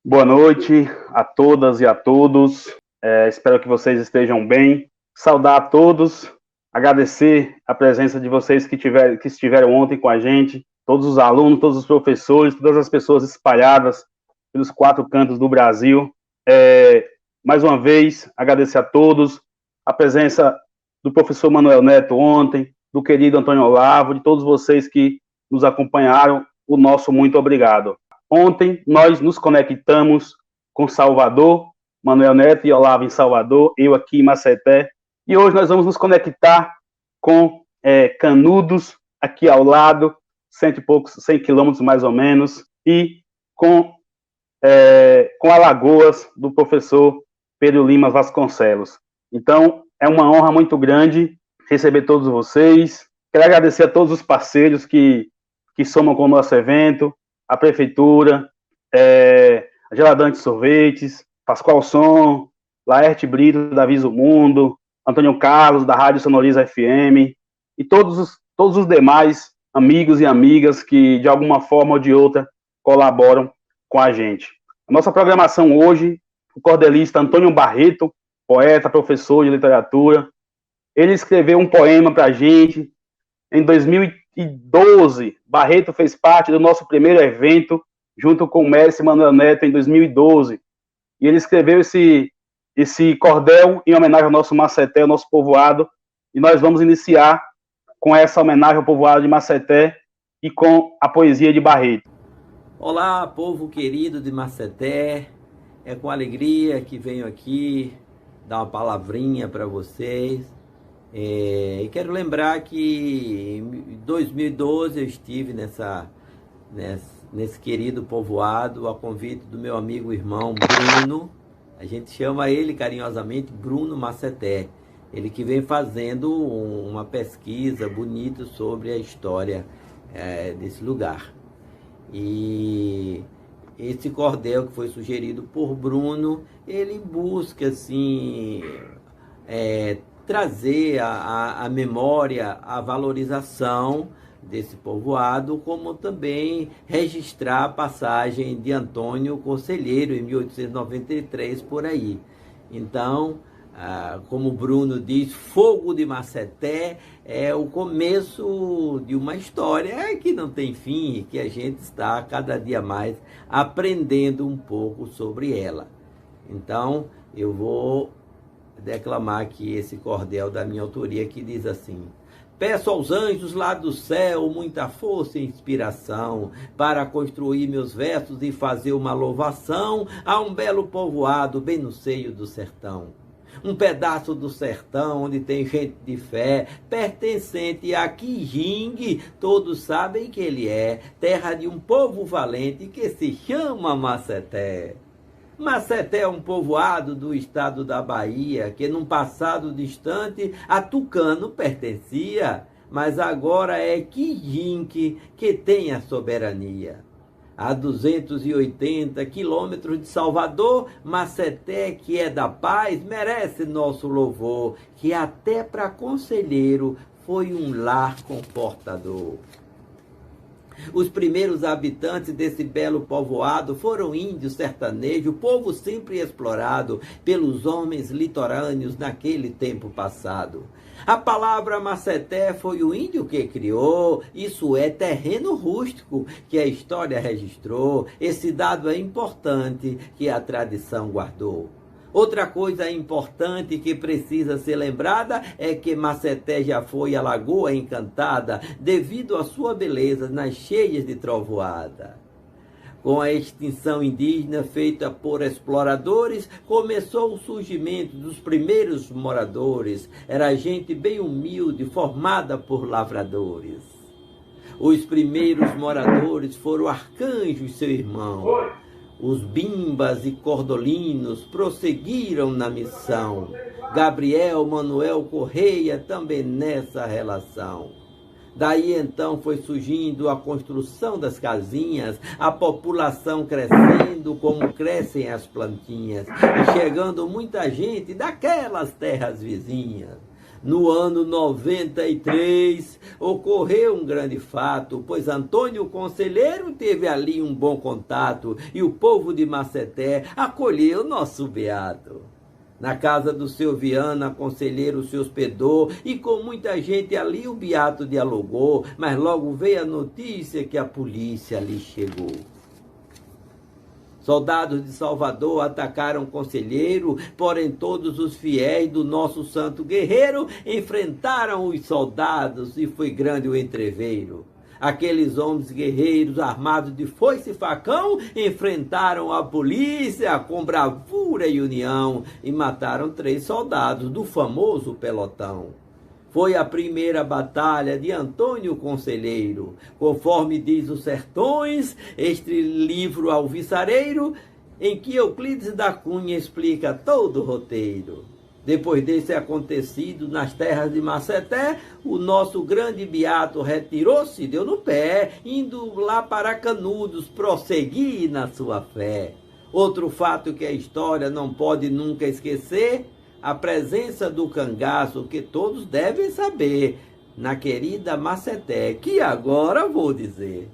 Boa noite a todas e a todos. Espero que vocês estejam bem. Saudar a todos, agradecer a presença de vocês que estiveram ontem com a gente, todos os alunos, todos os professores, todas as pessoas espalhadas pelos 4 cantos do Brasil. Mais uma vez, agradecer a todos, a presença do professor Manuel Neto ontem, do querido Antônio Olavo, de todos vocês que nos acompanharam, o nosso muito obrigado. Ontem nós nos conectamos com Salvador, Manuel Neto e Olavo em Salvador, eu aqui em Maceté, e hoje nós vamos nos conectar com Canudos, aqui ao lado, 100 quilômetros mais ou menos, e com Alagoas, do professor Pedro Lima Vasconcelos. Então, é uma honra muito grande receber todos vocês. Quero agradecer a todos os parceiros que somam com o nosso evento, a Prefeitura, a Geladante Sorvetes, Pascoal Som, Laerte Brito, da Viso Mundo, Antônio Carlos, da Rádio Sonoriza FM, e todos os demais amigos e amigas que, de alguma forma ou de outra, colaboram com a gente. A nossa programação hoje, o cordelista Antônio Barreto, poeta, professor de literatura, ele escreveu um poema para a gente em 2012. Barreto fez parte do nosso primeiro evento, junto com o mestre Manuel Neto, em 2012. E ele escreveu esse cordel em homenagem ao nosso Maceté, ao nosso povoado, e nós vamos iniciar com essa homenagem ao povoado de Maceté e com a poesia de Barreto. Olá, povo querido de Maceté, é com alegria que venho aqui dar uma palavrinha para vocês. E quero lembrar que em 2012 eu estive nesse querido povoado, a convite do meu amigo e irmão Bruno. A gente chama ele carinhosamente Bruno Maceté. Ele que vem fazendo uma pesquisa bonita sobre a história desse lugar. E esse cordel que foi sugerido por Bruno, ele busca assim trazer a memória, a valorização desse povoado, como também registrar a passagem de Antônio Conselheiro em 1893 por aí. Então, como o Bruno diz, Fogo de Maceté é o começo de uma história que não tem fim e que a gente está cada dia mais aprendendo um pouco sobre ela. Então, eu vou declamar aqui esse cordel da minha autoria, que diz assim: peço aos anjos lá do céu muita força e inspiração para construir meus versos e fazer uma louvação a um belo povoado bem no seio do sertão. Um pedaço do sertão onde tem gente de fé, pertencente a Quijingue, todos sabem que ele é terra de um povo valente que se chama Maceté. Maceté é um povoado do estado da Bahia, que num passado distante a Tucano pertencia, mas agora é Quijingue que tem a soberania. A 280 quilômetros de Salvador, Maceté, que é da paz, merece nosso louvor, que até para conselheiro foi um lar confortador. Os primeiros habitantes desse belo povoado foram índios sertanejos, povo sempre explorado pelos homens litorâneos naquele tempo passado. A palavra Maceté foi o índio que criou, isso é terreno rústico que a história registrou, esse dado é importante que a tradição guardou. Outra coisa importante que precisa ser lembrada é que Maceté já foi a Lagoa Encantada devido à sua beleza nas cheias de trovoada. Com a extinção indígena feita por exploradores, começou o surgimento dos primeiros moradores. Era gente bem humilde, formada por lavradores. Os primeiros moradores foram Arcanjo e seu irmão. Os bimbas e cordolinos prosseguiram na missão. Gabriel, Manuel Correia também nessa relação. Daí então foi surgindo a construção das casinhas, a população crescendo como crescem as plantinhas, e chegando muita gente daquelas terras vizinhas. No ano 93, ocorreu um grande fato, pois Antônio Conselheiro teve ali um bom contato e o povo de Maceté acolheu nosso beato. Na casa do seu Viana, Conselheiro se hospedou e com muita gente ali o beato dialogou, mas logo veio a notícia que a polícia ali chegou. Soldados de Salvador atacaram o Conselheiro, porém todos os fiéis do nosso santo guerreiro enfrentaram os soldados e foi grande o entreveiro. Aqueles homens guerreiros armados de foice e facão enfrentaram a polícia com bravura e união e mataram 3 soldados do famoso pelotão. Foi a primeira batalha de Antônio Conselheiro, conforme diz os sertões, este livro alvissareiro, em que Euclides da Cunha explica todo o roteiro. Depois desse acontecido, nas terras de Maceté, o nosso grande beato retirou-se, deu no pé, indo lá para Canudos, prosseguir na sua fé. Outro fato que a história não pode nunca esquecer, a presença do cangaço, que todos devem saber, na querida Maceté, que agora vou dizer.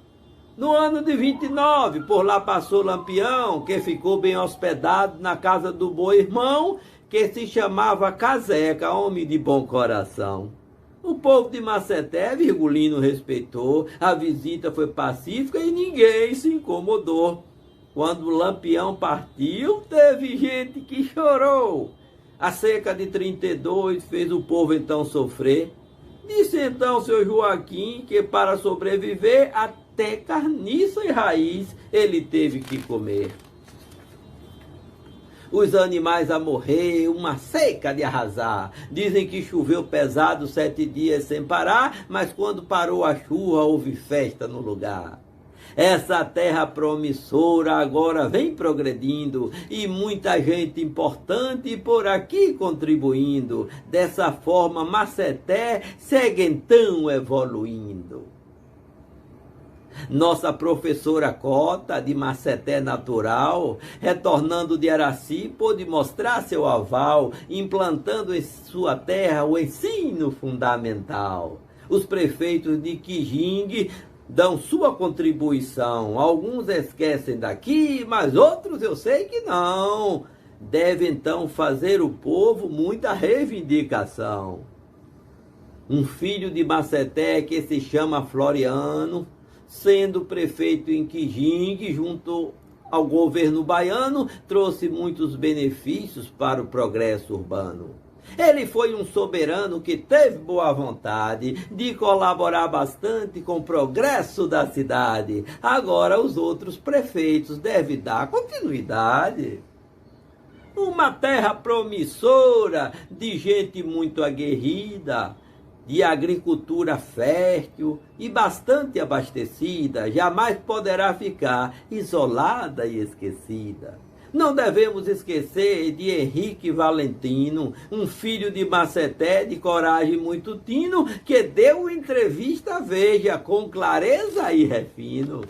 No ano de 29, por lá passou Lampião, que ficou bem hospedado na casa do bom irmão, que se chamava Caseca, homem de bom coração. O povo de Maceté, Virgulino respeitou, a visita foi pacífica e ninguém se incomodou. Quando o Lampião partiu, teve gente que chorou. A seca de 32 fez o povo então sofrer. Disse então seu Joaquim que para sobreviver até carniça e raiz ele teve que comer. Os animais a morrer, uma seca de arrasar. Dizem que choveu pesado 7 dias sem parar, mas quando parou a chuva houve festa no lugar. Essa terra promissora agora vem progredindo e muita gente importante por aqui contribuindo. Dessa forma, Maceté segue então evoluindo. Nossa professora Cota, de Maceté natural, retornando de Araci, pôde mostrar seu aval, implantando em sua terra o ensino fundamental. Os prefeitos de Quijingue dão sua contribuição. Alguns esquecem daqui, mas outros eu sei que não. Deve então fazer o povo muita reivindicação. Um filho de Maceté que se chama Floriano, sendo prefeito em Quijingue, junto ao governo baiano, trouxe muitos benefícios para o progresso urbano. Ele foi um soberano que teve boa vontade de colaborar bastante com o progresso da cidade. Agora os outros prefeitos devem dar continuidade. Uma terra promissora, de gente muito aguerrida, de agricultura fértil e bastante abastecida, jamais poderá ficar isolada e esquecida. Não devemos esquecer de Henrique Valentino, um filho de Maceté de coragem muito tino, que deu entrevista à Veja com clareza e refino.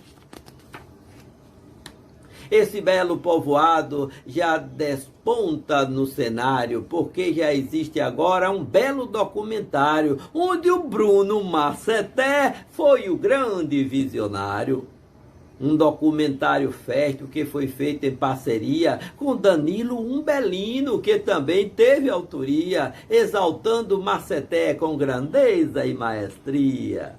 Esse belo povoado já desponta no cenário, porque já existe agora um belo documentário, onde o Bruno Maceté foi o grande visionário. Um documentário fértil que foi feito em parceria com Danilo Umbelino, que também teve autoria, exaltando Maceté com grandeza e maestria.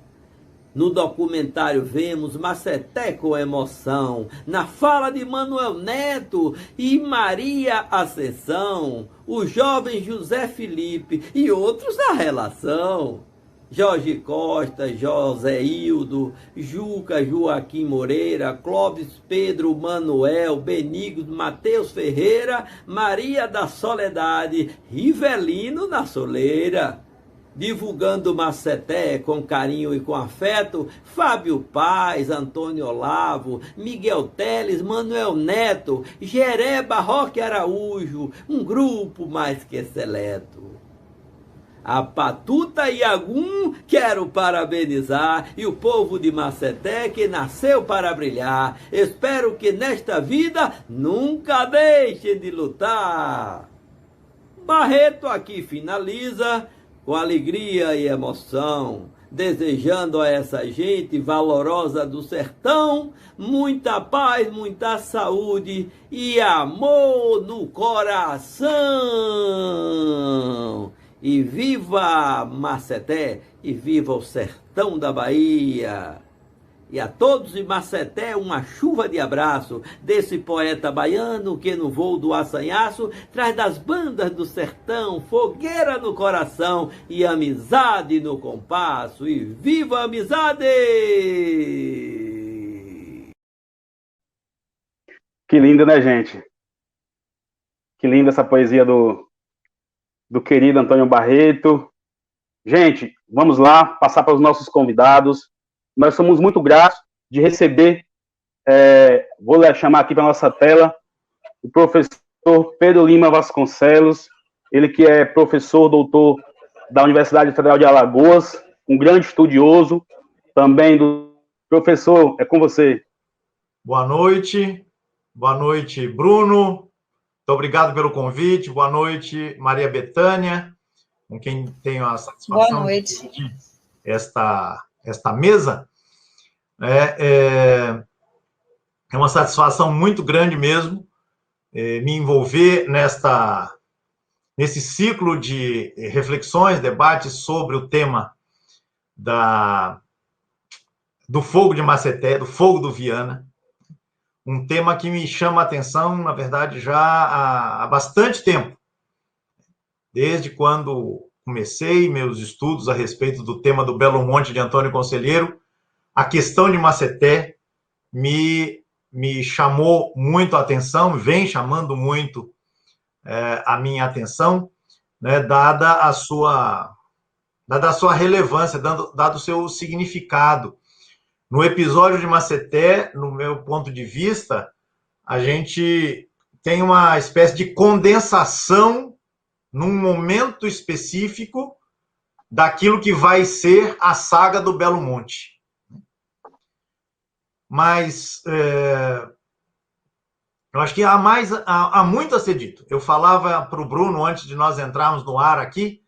No documentário vemos Maceté com emoção, na fala de Manuel Neto e Maria Ascensão, o jovem José Felipe e outros da relação. Jorge Costa, José Hildo, Juca Joaquim Moreira, Clóvis Pedro Manuel, Benigno Mateus Ferreira, Maria da Soledade, Rivelino na Soleira. Divulgando Maceté com carinho e com afeto, Fábio Paz, Antônio Olavo, Miguel Teles, Manuel Neto, Jereba Roque Araújo, um grupo mais que seleto. A Patuta e Agum quero parabenizar, e o povo de Maceté que nasceu para brilhar. Espero que nesta vida nunca deixem de lutar. Barreto aqui finaliza com alegria e emoção, desejando a essa gente valorosa do sertão muita paz, muita saúde e amor no coração. E viva Maceté, e viva o sertão da Bahia. E a todos de Maceté, uma chuva de abraço desse poeta baiano que no voo do assanhaço traz das bandas do sertão fogueira no coração e amizade no compasso. E viva a amizade! Que lindo, né, gente? Que linda essa poesia do querido Antônio Barreto. Gente, vamos lá, passar para os nossos convidados. Nós somos muito gratos de receber, vou chamar aqui para a nossa tela, o professor Pedro Lima Vasconcelos, ele que é professor, doutor da Universidade Federal de Alagoas, um grande estudioso, também do professor, é com você. Boa noite, Bruno, muito obrigado pelo convite, boa noite, Maria Bethânia, com quem tenho a satisfação de dividir esta mesa. É uma satisfação muito grande mesmo me envolver nesse ciclo de reflexões, debates sobre o tema do fogo de Maceté, do fogo do Viana, um tema que me chama a atenção, na verdade, já há bastante tempo, desde quando comecei meus estudos a respeito do tema do Belo Monte de Antônio Conselheiro. A questão de Maceté me chamou muito a atenção, vem chamando muito a minha atenção, né, dada a sua relevância, dado o seu significado. No episódio de Maceté, no meu ponto de vista, a gente tem uma espécie de condensação num momento específico daquilo que vai ser a saga do Belo Monte. Mas eu acho que há muito a ser dito. Eu falava para o Bruno, antes de nós entrarmos no ar aqui,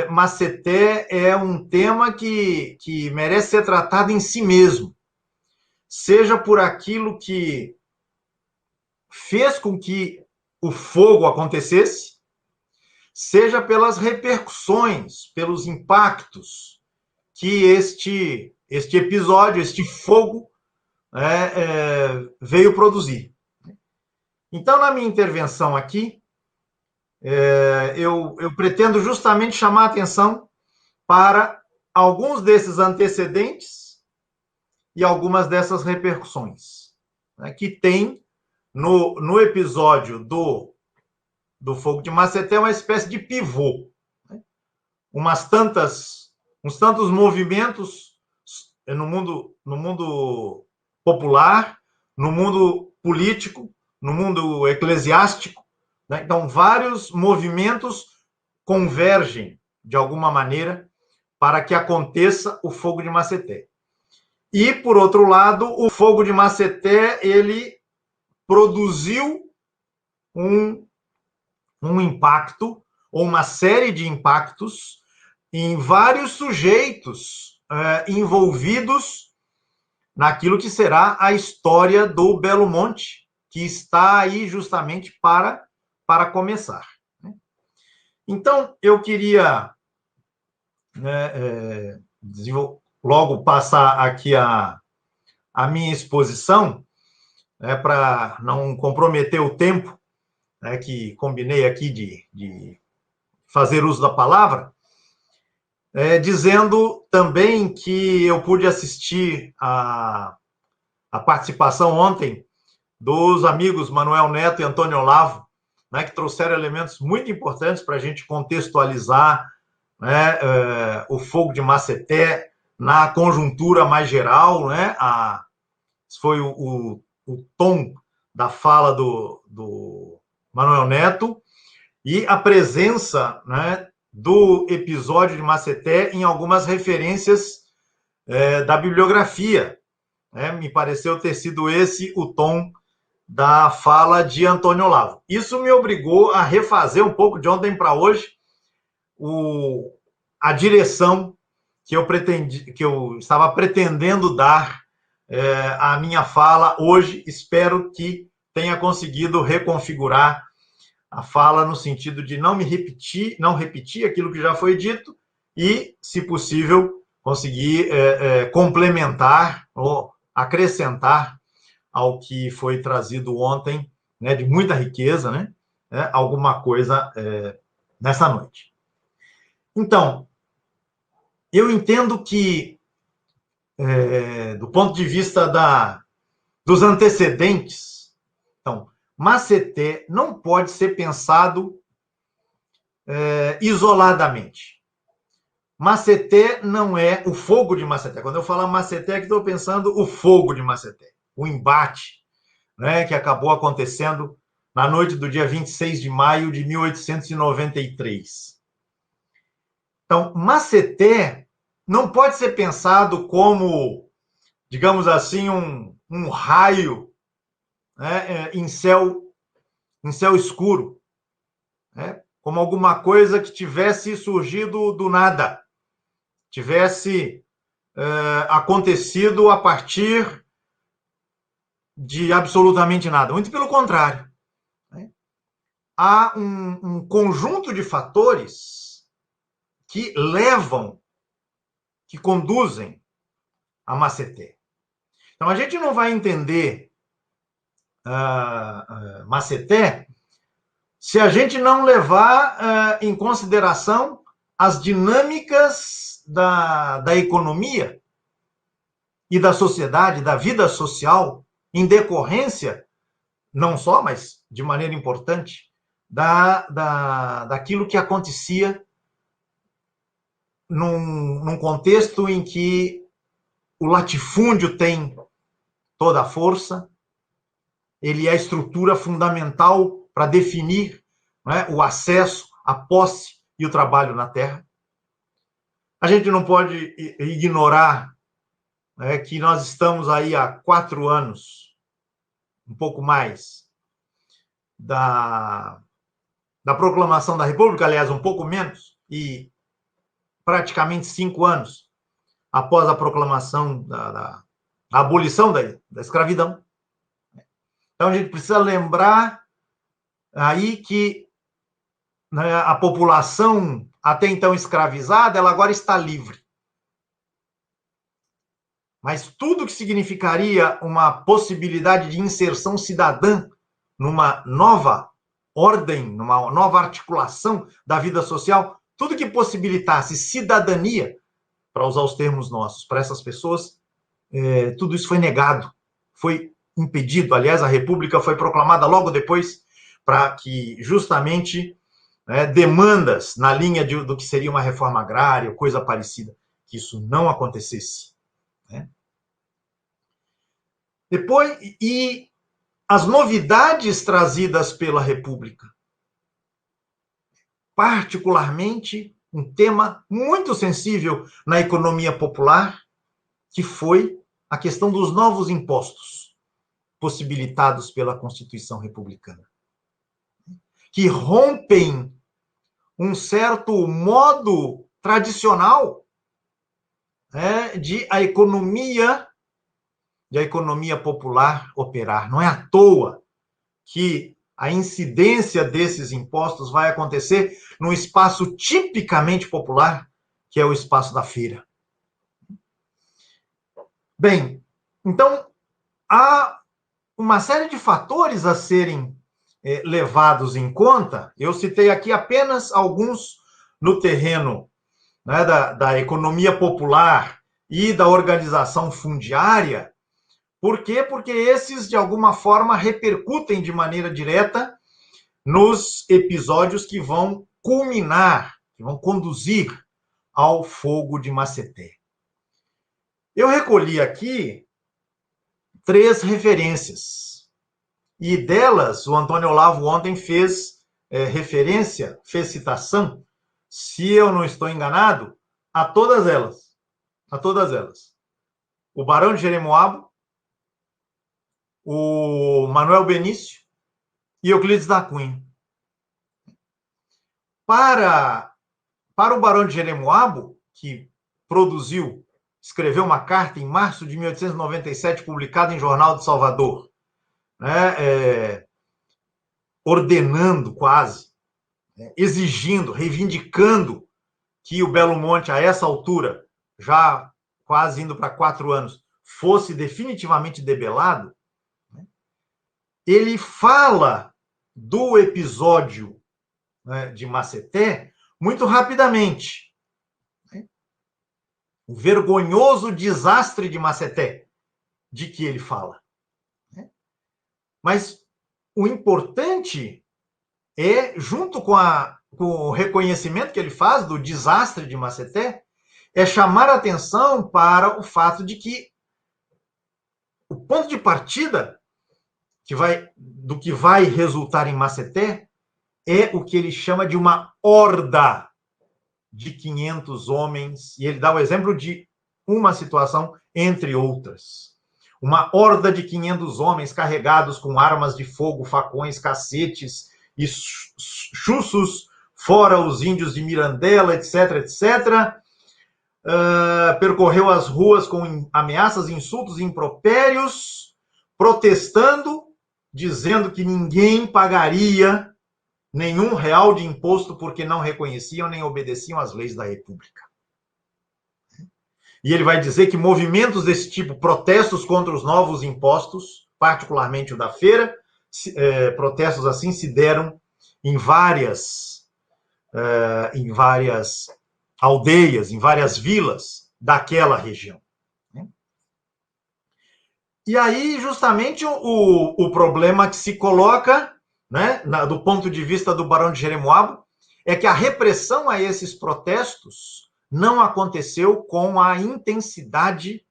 Maceté é um tema que merece ser tratado em si mesmo, seja por aquilo que fez com que o fogo acontecesse, seja pelas repercussões, pelos impactos que este episódio, este fogo, veio produzir. Então, na minha intervenção aqui, eu pretendo justamente chamar a atenção para alguns desses antecedentes e algumas dessas repercussões, né, que tem no episódio do fogo de Maceté uma espécie de pivô, né? Uns tantos movimentos no mundo popular, no mundo político, no mundo eclesiástico, né? Então, vários movimentos convergem, de alguma maneira, para que aconteça o fogo de Maceté. E, por outro lado, o fogo de Maceté, ele produziu um impacto, ou uma série de impactos, em vários sujeitos envolvidos naquilo que será a história do Belo Monte, que está aí justamente para começar. Então, eu queria logo passar aqui a minha exposição, para não comprometer o tempo, que combinei aqui de fazer uso da palavra, dizendo também que eu pude assistir a participação ontem dos amigos Manuel Neto e Antônio Olavo, né, que trouxeram elementos muito importantes para a gente contextualizar, né, o fogo de Maceté na conjuntura mais geral, né? Esse foi o tom da fala do Manuel Neto, e a presença, né, do episódio de Maceté em algumas referências da bibliografia. Me pareceu ter sido esse o tom da fala de Antônio Olavo. Isso me obrigou a refazer um pouco de ontem para hoje a direção que eu estava pretendendo dar à minha fala hoje. Espero que tenha conseguido reconfigurar a fala no sentido de não repetir aquilo que já foi dito e, se possível, conseguir complementar ou acrescentar ao que foi trazido ontem, né, de muita riqueza, né, alguma coisa nessa noite. Então, eu entendo que, do ponto de vista dos antecedentes, então, Maceté não pode ser pensado isoladamente. Maceté não é o fogo de Maceté. Quando eu falo Maceté, é que estou pensando o fogo de Maceté, o embate, né, que acabou acontecendo na noite do dia 26 de maio de 1893. Então, Maceté não pode ser pensado como, digamos assim, um raio, né, em céu escuro, né, como alguma coisa que tivesse surgido do nada, tivesse acontecido a partir de absolutamente nada. Muito pelo contrário, né? Há um conjunto de fatores que conduzem a Maceté. Então, a gente não vai entender Maceté se a gente não levar em consideração as dinâmicas da economia e da sociedade, da vida social, em decorrência, não só, mas de maneira importante, daquilo que acontecia num contexto em que o latifúndio tem toda a força, ele é a estrutura fundamental para definir, né, o acesso, a posse e o trabalho na terra. A gente não pode ignorar, né, que nós estamos aí há 4 anos, um pouco mais, da proclamação da República, aliás, um pouco menos, e praticamente 5 anos após a proclamação da abolição da escravidão. Então, a gente precisa lembrar aí que, né, a população até então escravizada, ela agora está livre. Mas tudo que significaria uma possibilidade de inserção cidadã numa nova ordem, numa nova articulação da vida social, tudo que possibilitasse cidadania, para usar os termos nossos, para essas pessoas, tudo isso foi negado, foi impedido. Aliás, a República foi proclamada logo depois para que justamente, né, demandas na linha do que seria uma reforma agrária ou coisa parecida, que isso não acontecesse, né? Depois, e as novidades trazidas pela República, particularmente um tema muito sensível na economia popular, que foi a questão dos novos impostos possibilitados pela Constituição Republicana, que rompem um certo modo tradicional, né, de a economia popular operar. Não é à toa que a incidência desses impostos vai acontecer num espaço tipicamente popular, que é o espaço da feira. Bem, então, há uma série de fatores a serem levados em conta. Eu citei aqui apenas alguns no terreno, né, da economia popular e da organização fundiária. Por quê? Porque esses, de alguma forma, repercutem de maneira direta nos episódios que vão culminar, que vão conduzir ao fogo de Maceté. Eu recolhi aqui 3 referências, e delas o Antônio Olavo ontem fez referência, fez citação, se eu não estou enganado, a todas elas. A todas elas. O Barão de Jeremoabo, o Manuel Benício e Euclides da Cunha. Para para o Barão de Jeremoabo, que escreveu uma carta em março de 1897, publicada em Jornal de Salvador, né, ordenando quase, exigindo, reivindicando que o Belo Monte, a essa altura, já quase indo para 4 anos, fosse definitivamente debelado, né, ele fala do episódio, né, de Maceté muito rapidamente. Né? O vergonhoso desastre de Maceté, de que ele fala. Né? Mas o importante é, junto com o reconhecimento que ele faz do desastre de Maceté, é chamar a atenção para o fato de que o ponto de partida do que vai resultar em Maceté é o que ele chama de uma horda de 500 homens, e ele dá o exemplo de uma situação entre outras. Uma horda de 500 homens carregados com armas de fogo, facões, cacetes e chuços, fora os índios de Mirandela, etc., etc., percorreu as ruas com ameaças, insultos e impropérios, protestando, dizendo que ninguém pagaria nenhum real de imposto porque não reconheciam nem obedeciam às leis da República. E ele vai dizer que movimentos desse tipo, protestos contra os novos impostos, particularmente o da feira, protestos assim se deram em várias aldeias, em várias vilas daquela região. E aí, justamente, o problema que se coloca, né, do ponto de vista do Barão de Jeremoabo, é que a repressão a esses protestos não aconteceu com a intensidade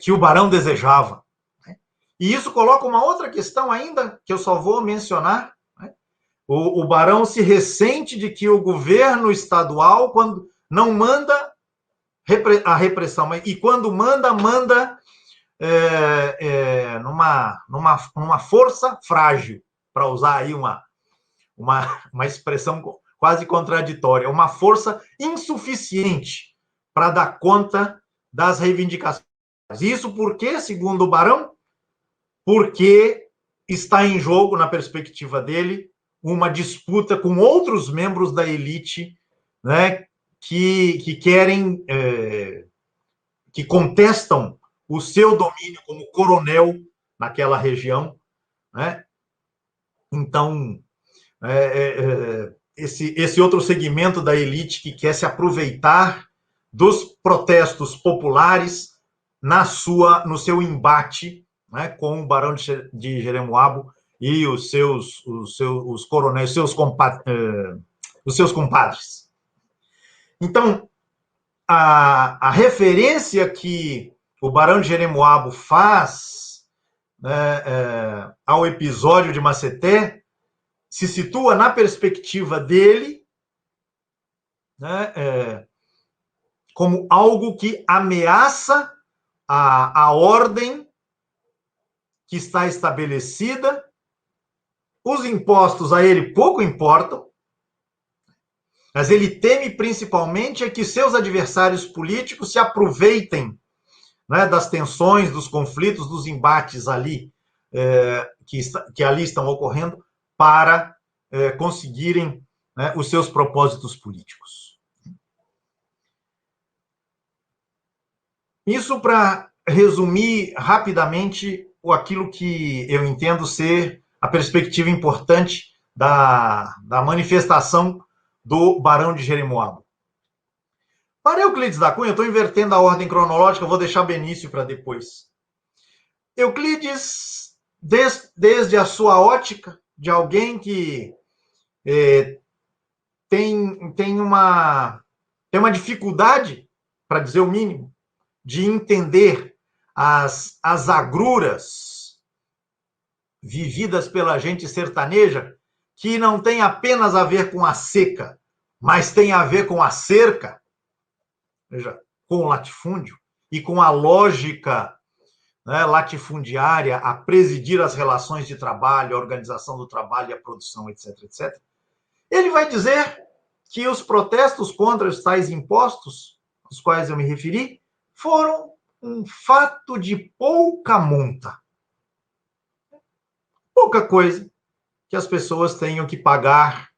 que o Barão desejava. Né? E isso coloca uma outra questão ainda, que eu só vou mencionar. Né? O Barão se ressente de que o governo estadual, quando não manda a repressão, e quando manda numa força frágil, para usar aí uma expressão quase contraditória, uma força insuficiente para dar conta das reivindicações. Isso porque, segundo o Barão, porque está em jogo, na perspectiva dele, uma disputa com outros membros da elite, né, que querem, que contestam o seu domínio como coronel naquela região. Né? Então, esse outro segmento da elite que quer se aproveitar dos protestos populares no seu embate, né, com o Barão de Jeremoabo e os seus coronéis, os seus compadres. Então, a referência que o Barão de Jeremoabo faz, né, ao episódio de Maceté se situa na perspectiva dele, né, como algo que ameaça a ordem que está estabelecida. Os impostos a ele pouco importam, mas ele teme principalmente que seus adversários políticos se aproveitem, né, das tensões, dos conflitos, dos embates ali, que ali estão ocorrendo, para conseguirem, né, os seus propósitos políticos. Isso para resumir rapidamente aquilo que eu entendo ser a perspectiva importante da manifestação do Barão de Jeremoabo. Para Euclides da Cunha, eu estou invertendo a ordem cronológica, vou deixar Benício para depois. Euclides, desde a sua ótica de alguém que tem uma dificuldade, para dizer o mínimo, de entender as agruras vividas pela gente sertaneja, que não tem apenas a ver com a seca, mas tem a ver com a cerca, veja, com o latifúndio e com a lógica, né, latifundiária a presidir as relações de trabalho, a organização do trabalho e a produção, etc., etc. Ele vai dizer que os protestos contra os tais impostos, aos quais eu me referi, foram um fato de pouca monta. Pouca coisa que as pessoas tenham que pagar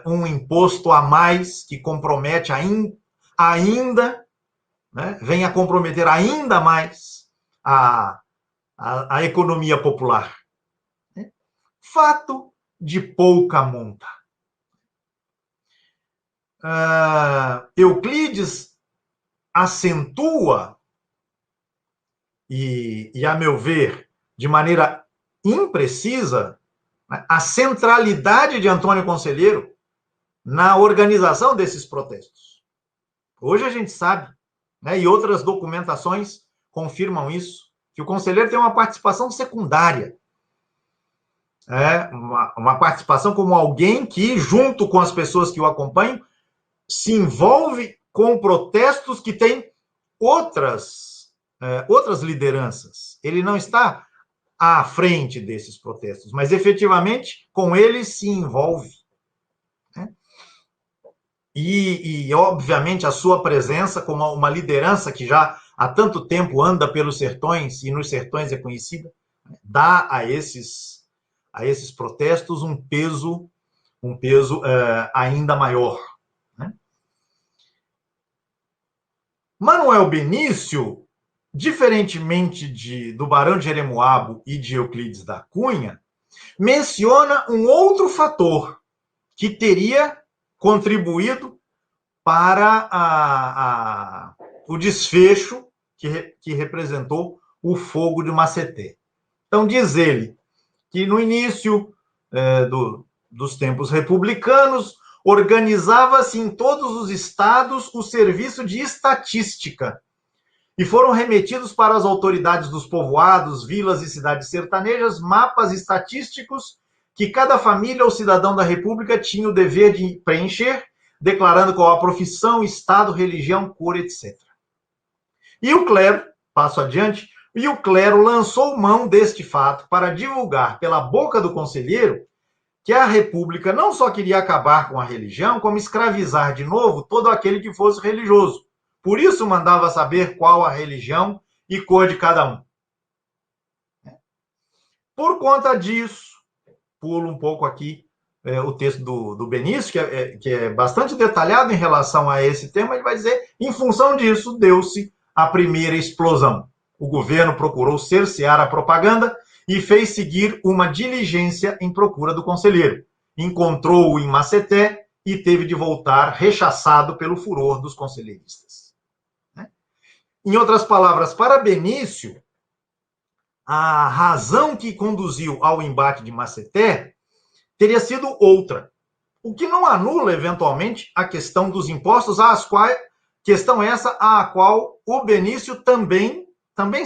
um imposto a mais que compromete ainda, né, vem a comprometer ainda mais a economia popular. Fato de pouca monta. Euclides acentua, e a meu ver, de maneira imprecisa, a centralidade de Antônio Conselheiro na organização desses protestos. Hoje a gente sabe, né, e outras documentações confirmam isso, que o conselheiro tem uma participação secundária. Uma participação como alguém que, junto com as pessoas que o acompanham, se envolve com protestos que têm outras lideranças. Ele não está à frente desses protestos, mas efetivamente com eles se envolve. Né? E, obviamente, a sua presença como uma liderança que já há tanto tempo anda pelos sertões, e nos sertões é conhecida, dá a esses protestos um peso ainda maior. Né? Manuel Benício, diferentemente do Barão de Jeremoabo e de Euclides da Cunha, menciona um outro fator que teria contribuído para o desfecho que representou o fogo de Maceté. Então, diz ele que no início dos tempos republicanos, organizava-se em todos os estados o serviço de estatística e foram remetidos para as autoridades dos povoados, vilas e cidades sertanejas mapas estatísticos que cada família ou cidadão da República tinha o dever de preencher, declarando qual a profissão, estado, religião, cor, etc. E o clero, passo adiante, e o clero lançou mão deste fato para divulgar pela boca do conselheiro que a República não só queria acabar com a religião, como escravizar de novo todo aquele que fosse religioso. Por isso mandava saber qual a religião e cor de cada um. Por conta disso, pulo um pouco aqui o texto do Benício, que é bastante detalhado em relação a esse tema, ele vai dizer, em função disso, deu-se a primeira explosão. O governo procurou cercear a propaganda e fez seguir uma diligência em procura do conselheiro. Encontrou-o em Maceté e teve de voltar rechaçado pelo furor dos conselheiristas. Em outras palavras, para Benício, a razão que conduziu ao embate de Maceté teria sido outra, o que não anula, eventualmente, a questão dos impostos, questão essa à qual o Benício também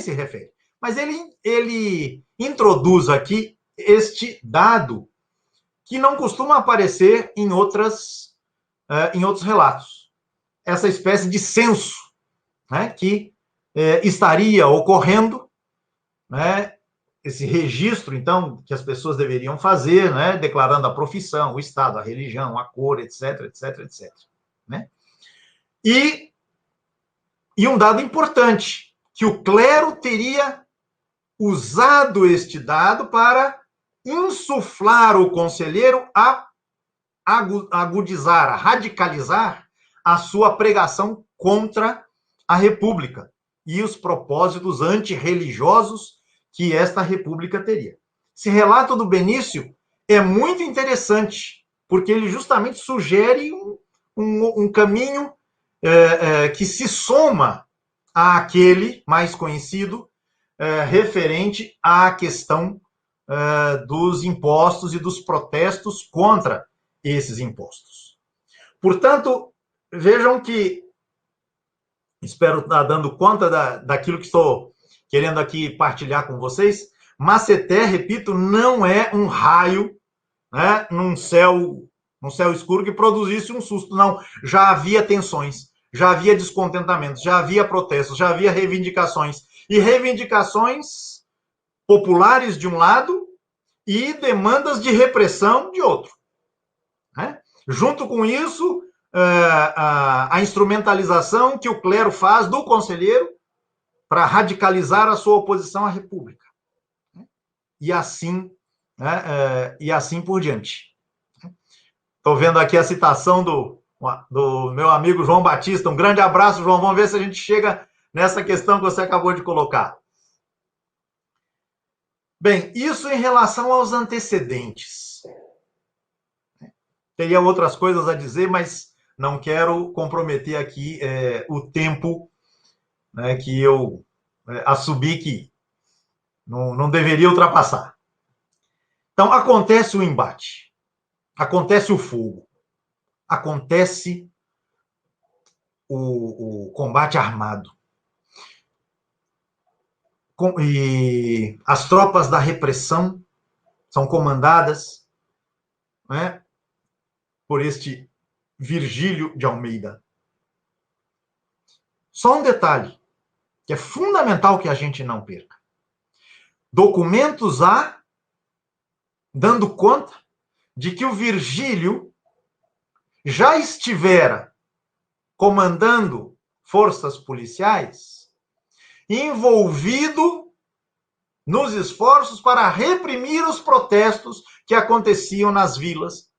se refere. Mas ele introduz aqui este dado que não costuma aparecer em outros relatos. Essa espécie de censo, né, que estaria ocorrendo, né, esse registro, então, que as pessoas deveriam fazer, né, declarando a profissão, o estado, a religião, a cor, etc, etc, etc. Né? E um dado importante, que o clero teria usado este dado para insuflar o conselheiro a agudizar, a radicalizar a sua pregação contra a República e os propósitos antirreligiosos que esta República teria. Esse relato do Benício é muito interessante, porque ele justamente sugere um caminho que se soma àquele mais conhecido referente à questão dos impostos e dos protestos contra esses impostos. Portanto, vejam que, espero estar dando conta daquilo que estou querendo aqui partilhar com vocês, Maceté, repito, não é um raio, né, num céu escuro que produzisse um susto, não. Já havia tensões, já havia descontentamentos, já havia protestos, já havia reivindicações, e reivindicações populares de um lado e demandas de repressão de outro. né? Junto com isso, a instrumentalização que o clero faz do conselheiro para radicalizar a sua oposição à República. E assim, né, e assim por diante. Estou vendo aqui a citação do meu amigo João Batista. Um grande abraço, João. Vamos ver se a gente chega nessa questão que você acabou de colocar. Bem, isso em relação aos antecedentes. Teria outras coisas a dizer, mas não quero comprometer aqui o tempo, né, que eu assumi que não deveria ultrapassar. Então, acontece o embate, acontece o fogo, acontece o combate armado. E as tropas da repressão são comandadas, né, por este Virgílio de Almeida. Só um detalhe, que é fundamental que a gente não perca. Documentos há dando conta de que o Virgílio já estivera comandando forças policiais envolvido nos esforços para reprimir os protestos que aconteciam nas vilas,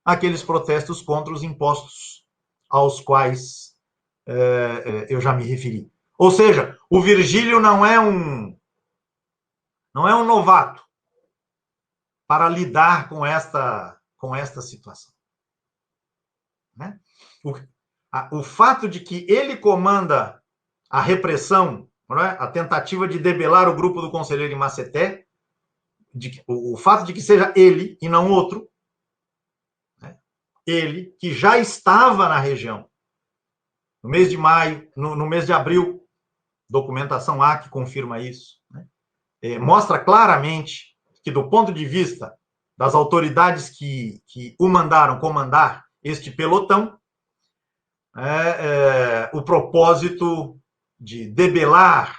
aqueles protestos contra os impostos aos quais eu já me referi. Ou seja, o Virgílio não é um novato para lidar com esta situação. Né? O fato de que ele comanda a repressão, não é? A tentativa de debelar o grupo do conselheiro em Maceté, o fato de que seja ele e não outro, né? Ele que já estava na região no mês de maio, no mês de abril, documentação há que confirma isso, né? Mostra claramente que, do ponto de vista das autoridades que o mandaram comandar este pelotão, o propósito de debelar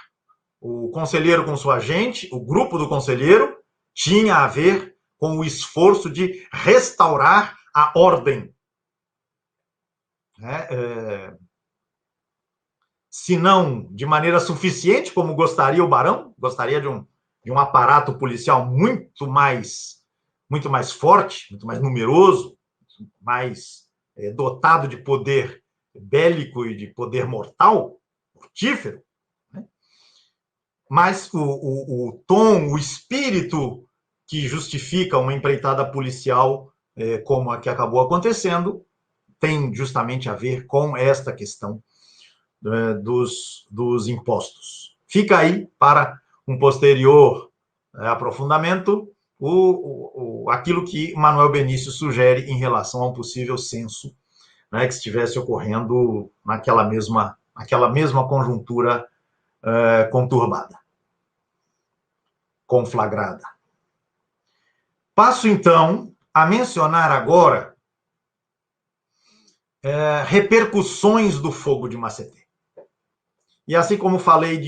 o conselheiro com sua gente, o grupo do conselheiro, tinha a ver com o esforço de restaurar a ordem. Se não de maneira suficiente, como gostaria o barão, gostaria de um aparato policial muito mais forte, muito mais numeroso, mais dotado de poder bélico e de poder mortal, mortífero, né? Mas o tom, o espírito que justifica uma empreitada policial como a que acabou acontecendo tem justamente a ver com esta questão dos impostos. Fica aí para um posterior aprofundamento aquilo que Manuel Benício sugere em relação a um possível censo, né, que estivesse ocorrendo naquela mesma conjuntura conturbada, conflagrada. Passo, então, a mencionar agora repercussões do fogo de Maceté. E assim como falei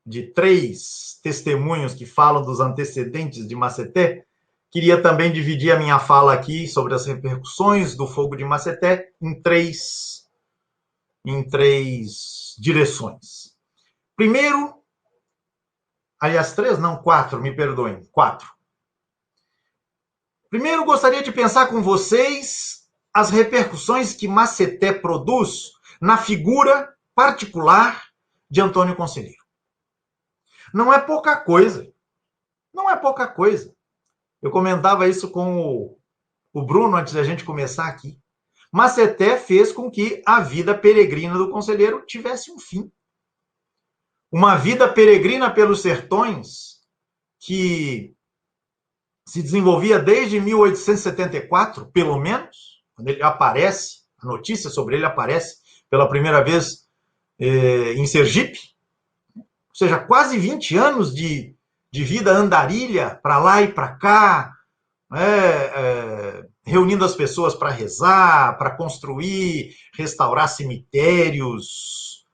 de 3 testemunhos que falam dos antecedentes de Maceté, queria também dividir a minha fala aqui sobre as repercussões do fogo de Maceté em três direções. Primeiro, aliás, 3 não, 4, me perdoem, 4. Primeiro, gostaria de pensar com vocês as repercussões que Maceté produz na figura particular de Antônio Conselheiro. Não é pouca coisa. Não é pouca coisa. Eu comentava isso com o Bruno antes da gente começar aqui. Maceté fez com que a vida peregrina do conselheiro tivesse um fim. Uma vida peregrina pelos sertões que se desenvolvia desde 1874, pelo menos, quando ele aparece, a notícia sobre ele aparece pela primeira vez em Sergipe, ou seja, quase 20 anos de vida andarilha, para lá e para cá, reunindo as pessoas para rezar, para construir, restaurar cemitérios,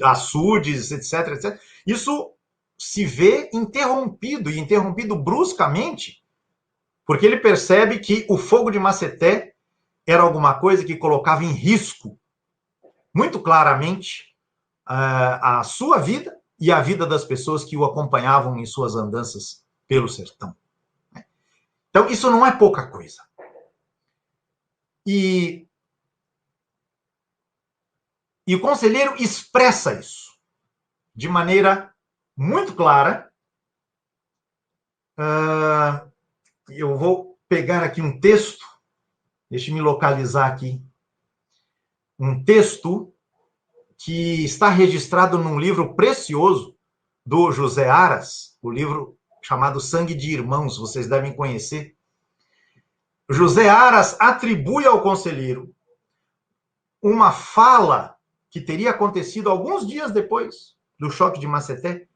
açudes, etc, etc. Isso se vê interrompido bruscamente porque ele percebe que o fogo de Maceté era alguma coisa que colocava em risco, muito claramente, a sua vida e a vida das pessoas que o acompanhavam em suas andanças pelo sertão. Então, isso não é pouca coisa. E o conselheiro expressa isso de maneira muito clara. Eu vou pegar aqui um texto, deixe-me localizar aqui, um texto que está registrado num livro precioso do José Aras, o livro chamado Sangue de Irmãos, vocês devem conhecer. José Aras atribui ao conselheiro uma fala que teria acontecido alguns dias depois do choque de Maceté,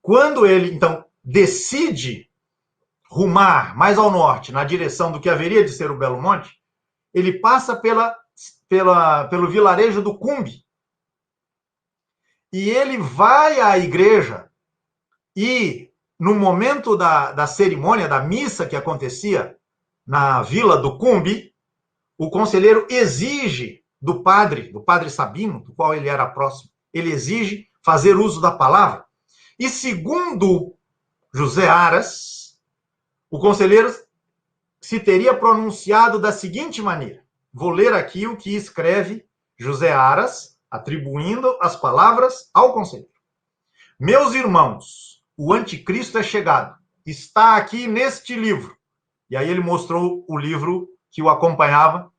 quando ele, então, decide rumar mais ao norte, na direção do que haveria de ser o Belo Monte, ele passa pelo vilarejo do Cumbe. E ele vai à igreja e, no momento da cerimônia, da missa que acontecia na vila do Cumbe, o conselheiro exige do padre Sabino, do qual ele era próximo, ele exige fazer uso da palavra. E segundo José Aras, o conselheiro se teria pronunciado da seguinte maneira. Vou ler aqui o que escreve José Aras, atribuindo as palavras ao conselheiro. Meus irmãos, o anticristo é chegado. Está aqui neste livro. E aí ele mostrou o livro que o acompanhava,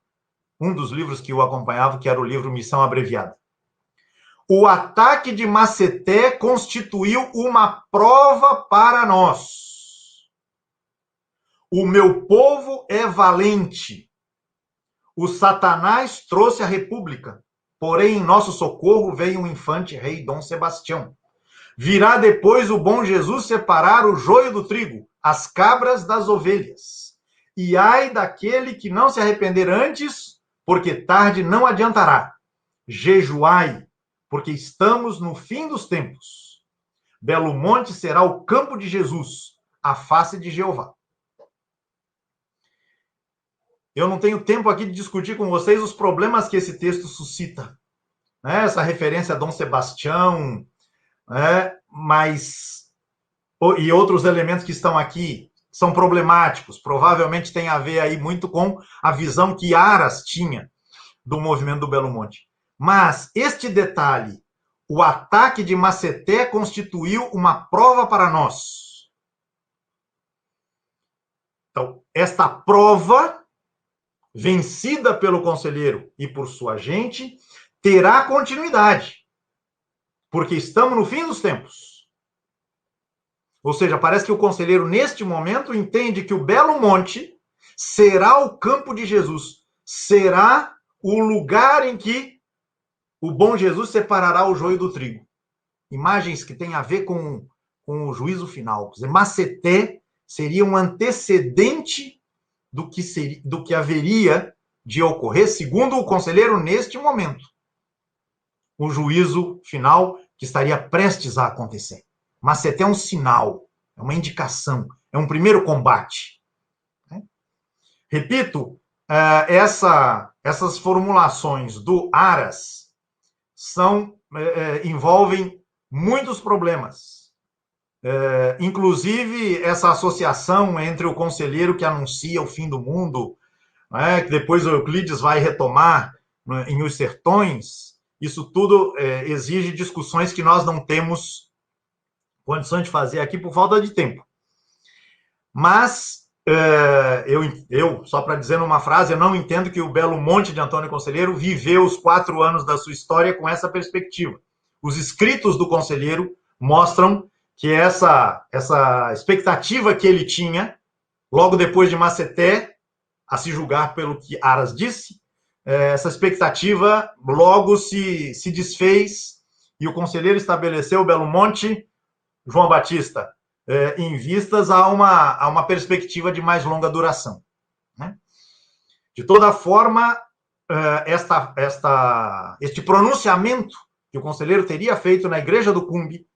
um dos livros que o acompanhava, que era o livro Missão Abreviada. O ataque de Maceté constituiu uma prova para nós. O meu povo é valente. O Satanás trouxe a república. Porém, em nosso socorro veio o infante rei Dom Sebastião. Virá depois o bom Jesus separar o joio do trigo, as cabras das ovelhas. E ai daquele que não se arrepender antes, porque tarde não adiantará. Jejuai, porque estamos no fim dos tempos. Belo Monte será o campo de Jesus, a face de Jeová. Eu não tenho tempo aqui de discutir com vocês os problemas que esse texto suscita. Né? Essa referência a Dom Sebastião, né? E outros elementos que estão aqui são problemáticos. Provavelmente tem a ver aí muito com a visão que Aras tinha do movimento do Belo Monte. Mas este detalhe, o ataque de Maceté constituiu uma prova para nós. Então, esta prova, vencida pelo conselheiro e por sua gente, terá continuidade, porque estamos no fim dos tempos. Ou seja, parece que o conselheiro, neste momento, entende que o Belo Monte será o campo de Jesus, será o lugar em que o bom Jesus separará o joio do trigo. Imagens que têm a ver com o juízo final. Quer dizer, Maceté seria um antecedente do que haveria de ocorrer, segundo o conselheiro, neste momento. O juízo final que estaria prestes a acontecer. Maceté é um sinal, é uma indicação, é um primeiro combate. Repito, essas formulações do Aras envolvem muitos problemas. Inclusive, essa associação entre o conselheiro que anuncia o fim do mundo, que depois o Euclides vai retomar em Os Sertões, isso tudo exige discussões que nós não temos condições de fazer aqui por falta de tempo. Mas, eu só para dizer numa frase, eu não entendo que o Belo Monte de Antônio Conselheiro viveu os 4 anos da sua história com essa perspectiva. Os escritos do conselheiro mostram que essa expectativa que ele tinha, logo depois de Maceté, a se julgar pelo que Aras disse, essa expectativa logo se desfez e o conselheiro estabeleceu o Belo Monte, João Batista, em vistas a uma perspectiva de mais longa duração. Né? De toda forma, este pronunciamento que o conselheiro teria feito na igreja do Cumbe,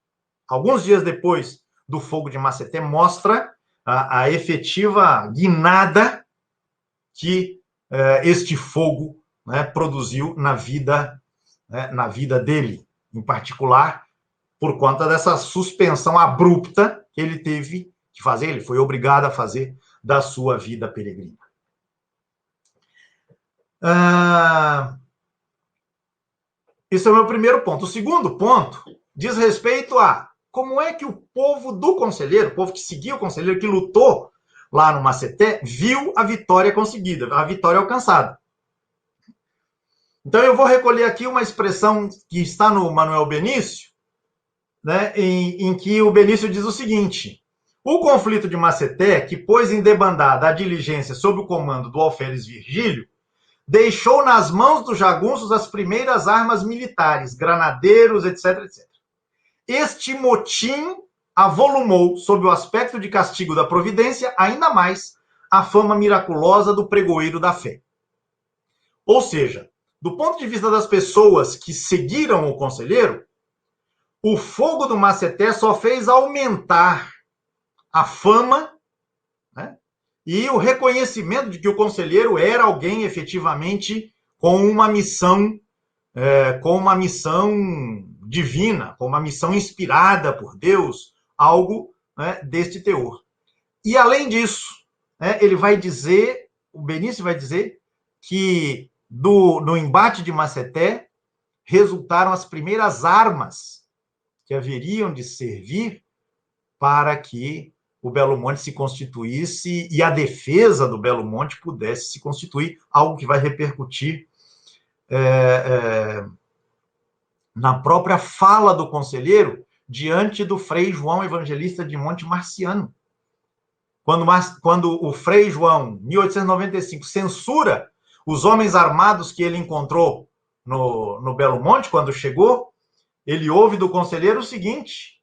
alguns dias depois do fogo de Maceté, mostra a efetiva guinada que este fogo, né, produziu na vida dele, em particular, por conta dessa suspensão abrupta que ele teve que fazer, ele foi obrigado a fazer da sua vida peregrina. Esse é o meu primeiro ponto. O segundo ponto diz respeito a como é que o povo do conselheiro, o povo que seguia o conselheiro, que lutou lá no Maceté, viu a vitória conseguida, a vitória alcançada. Então, eu vou recolher aqui uma expressão que está no Manuel Benício, né, em que o Benício diz o seguinte: o conflito de Maceté, que pôs em debandada a diligência sob o comando do alferes Virgílio, deixou nas mãos dos jagunços as primeiras armas militares, granadeiros, etc, etc. Este motim avolumou, sob o aspecto de castigo da providência, ainda mais a fama miraculosa do pregoeiro da fé. Ou seja, do ponto de vista das pessoas que seguiram o conselheiro, o fogo do Maceté só fez aumentar a fama, né, e o reconhecimento de que o conselheiro era alguém efetivamente com uma missão divina, com uma missão inspirada por Deus, algo, né, deste teor. E além disso, né, ele vai dizer, o Benício vai dizer que no embate de Maceté resultaram as primeiras armas que haveriam de servir para que o Belo Monte se constituísse e a defesa do Belo Monte pudesse se constituir, algo que vai repercutir na própria fala do conselheiro diante do Frei João Evangelista de Monte Marciano. Quando o Frei João, em 1895, censura os homens armados que ele encontrou no Belo Monte, quando chegou, ele ouve do conselheiro o seguinte: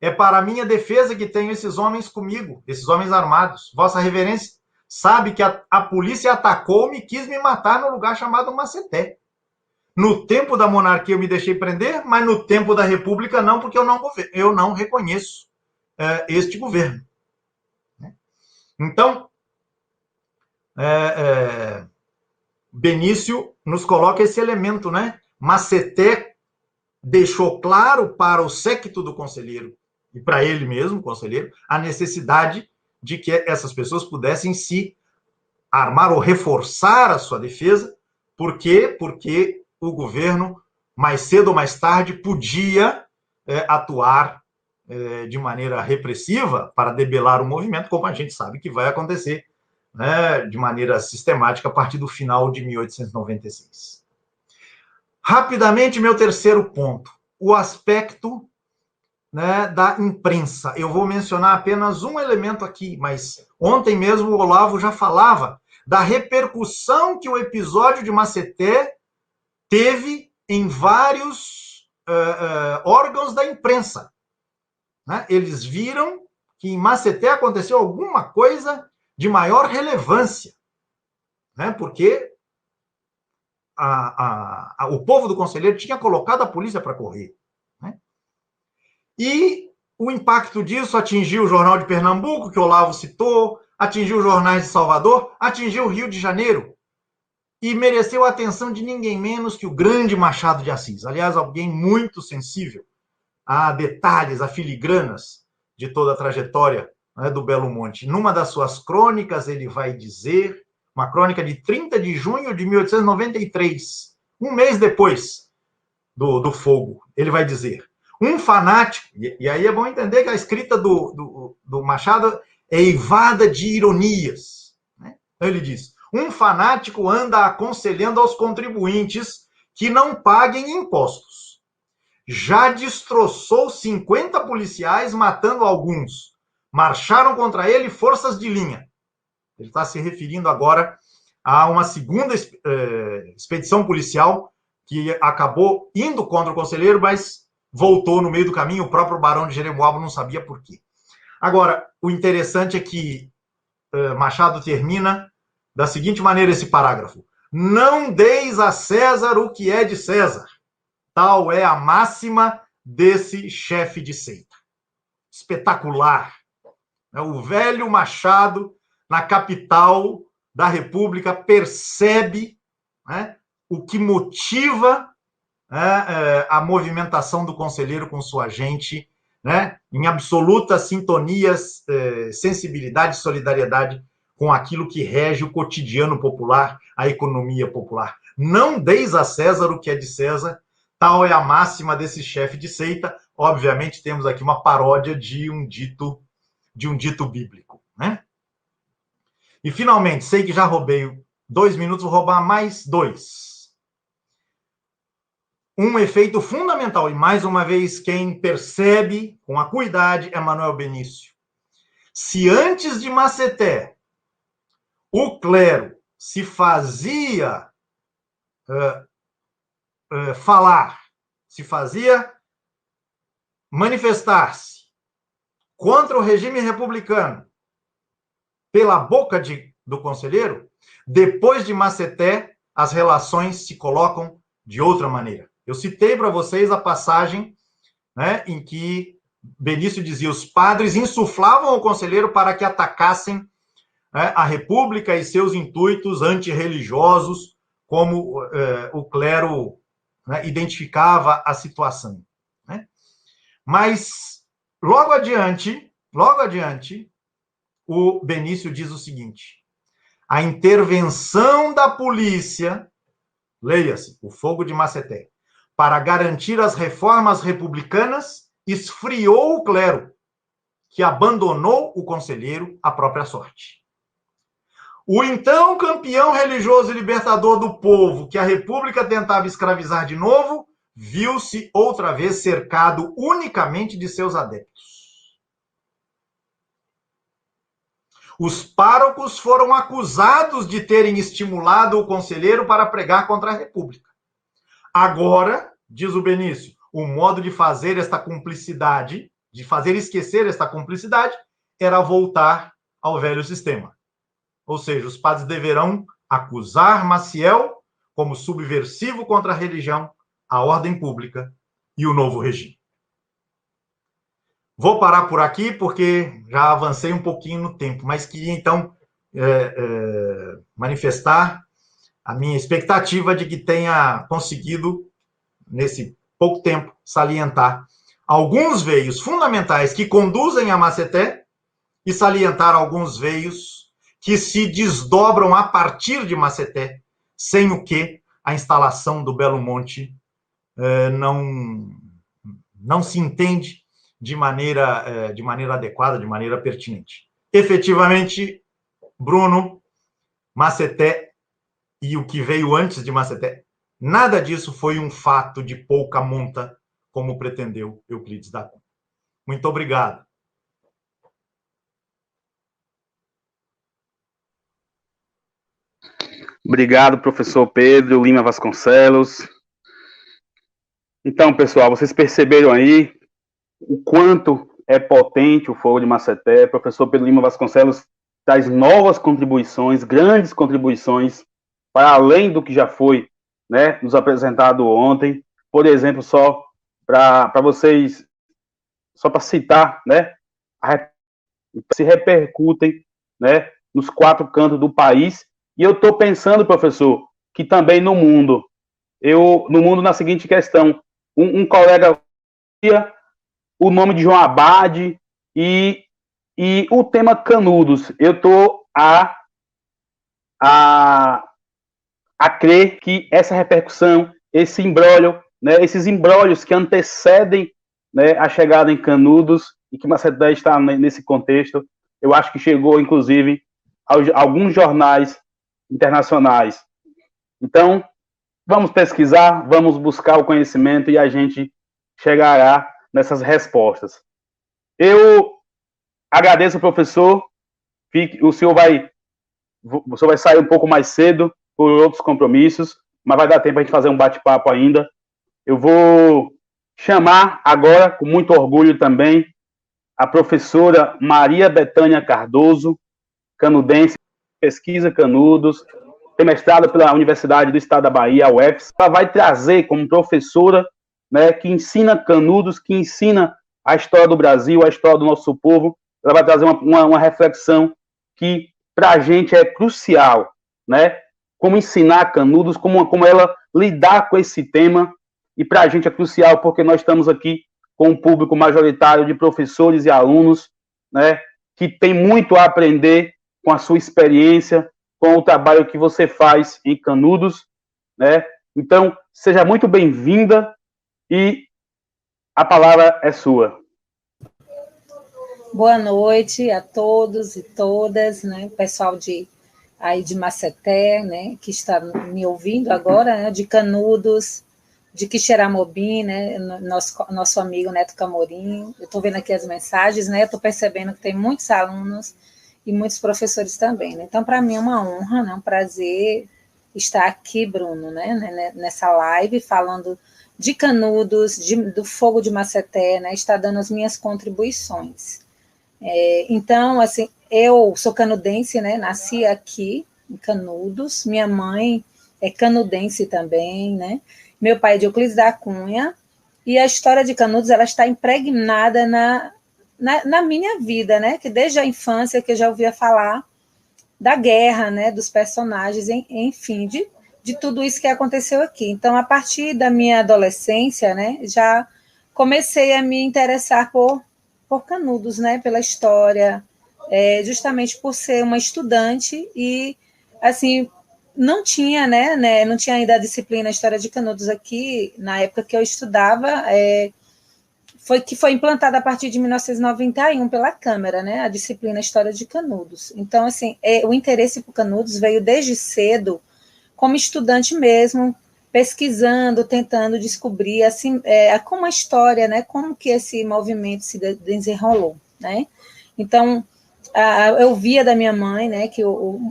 é para a minha defesa que tenho esses homens comigo, esses homens armados. Vossa Reverência sabe que a polícia atacou-me e quis me matar no lugar chamado Maceté. No tempo da monarquia eu me deixei prender, mas no tempo da república não, porque eu não reconheço este governo. Então, Benício nos coloca esse elemento, né? Maceté deixou claro para o séquito do conselheiro e para ele mesmo, conselheiro, a necessidade de que essas pessoas pudessem se armar ou reforçar a sua defesa. Por quê? Porque o governo, mais cedo ou mais tarde, podia atuar de maneira repressiva para debelar o movimento, como a gente sabe que vai acontecer, né, de maneira sistemática a partir do final de 1896. Rapidamente, meu terceiro ponto, o aspecto, né, da imprensa. Eu vou mencionar apenas um elemento aqui, mas ontem mesmo o Olavo já falava da repercussão que o episódio de Maceté teve em vários órgãos da imprensa. Né? Eles viram que em Maceté aconteceu alguma coisa de maior relevância, né? Porque o povo do conselheiro tinha colocado a polícia para correr. Né? E o impacto disso atingiu o Jornal de Pernambuco, que o Olavo citou, atingiu os jornais de Salvador, atingiu o Rio de Janeiro, e mereceu a atenção de ninguém menos que o grande Machado de Assis. Aliás, alguém muito sensível a detalhes, a filigranas de toda a trajetória, né, do Belo Monte. Numa das suas crônicas, ele vai dizer, uma crônica de 30 de junho de 1893, um mês depois do fogo, ele vai dizer: um fanático, e aí é bom entender que a escrita do Machado é eivada de ironias. Né? Então ele diz: um fanático anda aconselhando aos contribuintes que não paguem impostos. Já destroçou 50 policiais, matando alguns. Marcharam contra ele forças de linha. Ele está se referindo agora a uma segunda expedição policial que acabou indo contra o conselheiro, mas voltou no meio do caminho. O próprio Barão de Jeremoabo não sabia por quê. Agora, o interessante é que Machado termina da seguinte maneira esse parágrafo: não deis a César o que é de César. Tal é a máxima desse chefe de seita. Espetacular, né? O velho Machado, na capital da República, percebe, né, o que motiva, né, a movimentação do conselheiro com sua gente, né, em absoluta sintonia, sensibilidade e solidariedade com aquilo que rege o cotidiano popular, a economia popular. Não deis a César o que é de César, tal é a máxima desse chefe de seita. Obviamente, temos aqui uma paródia de um dito bíblico, né? E, finalmente, sei que já roubei 2 minutos, vou roubar mais 2. Um efeito fundamental, e mais uma vez, quem percebe com acuidade é Manuel Benício. Se antes de Maceté o clero se fazia falar, se fazia manifestar-se contra o regime republicano pela boca do conselheiro, depois de Maceté, as relações se colocam de outra maneira. Eu citei para vocês a passagem, né, em que Benício dizia: os padres insuflavam ao conselheiro para que atacassem, né, a República e seus intuitos antirreligiosos, como o clero, né, identificava a situação, né? Mas, logo adiante, o Benício diz o seguinte: a intervenção da polícia, leia-se, o fogo de Maceté, para garantir as reformas republicanas, esfriou o clero, que abandonou o conselheiro à própria sorte. O então campeão religioso e libertador do povo, que a República tentava escravizar de novo, viu-se outra vez cercado unicamente de seus adeptos. Os párocos foram acusados de terem estimulado o conselheiro para pregar contra a República. Agora, diz o Benício, o modo de fazer esta cumplicidade, de fazer esquecer esta cumplicidade, era voltar ao velho sistema. Ou seja, os padres deverão acusar Maciel como subversivo contra a religião, a ordem pública e o novo regime. Vou parar por aqui, porque já avancei um pouquinho no tempo, mas queria, então, manifestar a minha expectativa de que tenha conseguido, nesse pouco tempo, salientar alguns veios fundamentais que conduzem a Maceté e salientar alguns veios que se desdobram a partir de Maceté, sem o que a instalação do Belo Monte não se entende de maneira adequada, de maneira pertinente. Efetivamente, Bruno, Maceté e o que veio antes de Maceté, nada disso foi um fato de pouca monta, como pretendeu Euclides da Cunha. Muito obrigado. Obrigado, professor Pedro Lima Vasconcelos. Então, pessoal, vocês perceberam aí o quanto é potente o fogo de Maceté. O professor Pedro Lima Vasconcelos traz novas contribuições, grandes contribuições, para além do que já foi, né, nos apresentado ontem. Por exemplo, só para vocês, só para citar, né, se repercutem, né, nos 4 cantos do país. E eu estou pensando, professor, que também no mundo, na seguinte questão, um colega o nome de João Abade e o tema Canudos. Eu estou a crer que essa repercussão, esse imbróglio, né, esses imbróglios que antecedem, né, a chegada em Canudos, e que Maceté está nesse contexto, eu acho que chegou, inclusive, a alguns jornais internacionais. Então, vamos pesquisar, vamos buscar o conhecimento e a gente chegará nessas respostas. Eu agradeço, professor. O senhor vai sair um pouco mais cedo por outros compromissos, mas vai dar tempo a gente fazer um bate-papo ainda. Eu vou chamar agora, com muito orgulho também, a professora Maria Bethânia Cardoso, canudense, pesquisa Canudos, tem mestrado pela Universidade do Estado da Bahia, a UFS. Ela vai trazer como professora, né, que ensina Canudos, que ensina a história do Brasil, a história do nosso povo, ela vai trazer uma reflexão que, para a gente, é crucial, né? Como ensinar Canudos, como ela lidar com esse tema, e para a gente é crucial porque nós estamos aqui com um público majoritário de professores e alunos, né? Que tem muito a aprender com a sua experiência, com o trabalho que você faz em Canudos, né? Então, seja muito bem-vinda e a palavra é sua. Boa noite a todos e todas, né? Pessoal aí de Maceté, né? Que está me ouvindo agora, né? De Canudos, de Quixeramobim, né? Nosso amigo Neto Camorim. Eu estou vendo aqui as mensagens, né? Estou percebendo que tem muitos alunos e muitos professores também, né? Então, para mim é uma honra, né? Um prazer estar aqui, Bruno, né? Nessa live falando de Canudos, do Fogo de Maceté, né? Está dando as minhas contribuições. Então, assim, eu sou canudense, né? Nasci aqui em Canudos. Minha mãe é canudense também, né? Meu pai é de Euclides da Cunha. E a história de Canudos, ela está impregnada na minha vida, né? Que desde a infância que eu já ouvia falar da guerra, né? Dos personagens, enfim, de tudo isso que aconteceu aqui. Então, a partir da minha adolescência, né? Já comecei a me interessar por Canudos, né, pela história, justamente por ser uma estudante e, assim, não tinha, né, não tinha ainda a disciplina História de Canudos aqui, na época que eu estudava, foi implantada a partir de 1991 pela Câmara, né, a disciplina História de Canudos. Então, assim, o interesse por Canudos veio desde cedo, como estudante mesmo, pesquisando, tentando descobrir assim, como a história, né, como que esse movimento se desenrolou, né? Então, eu via da minha mãe, né, que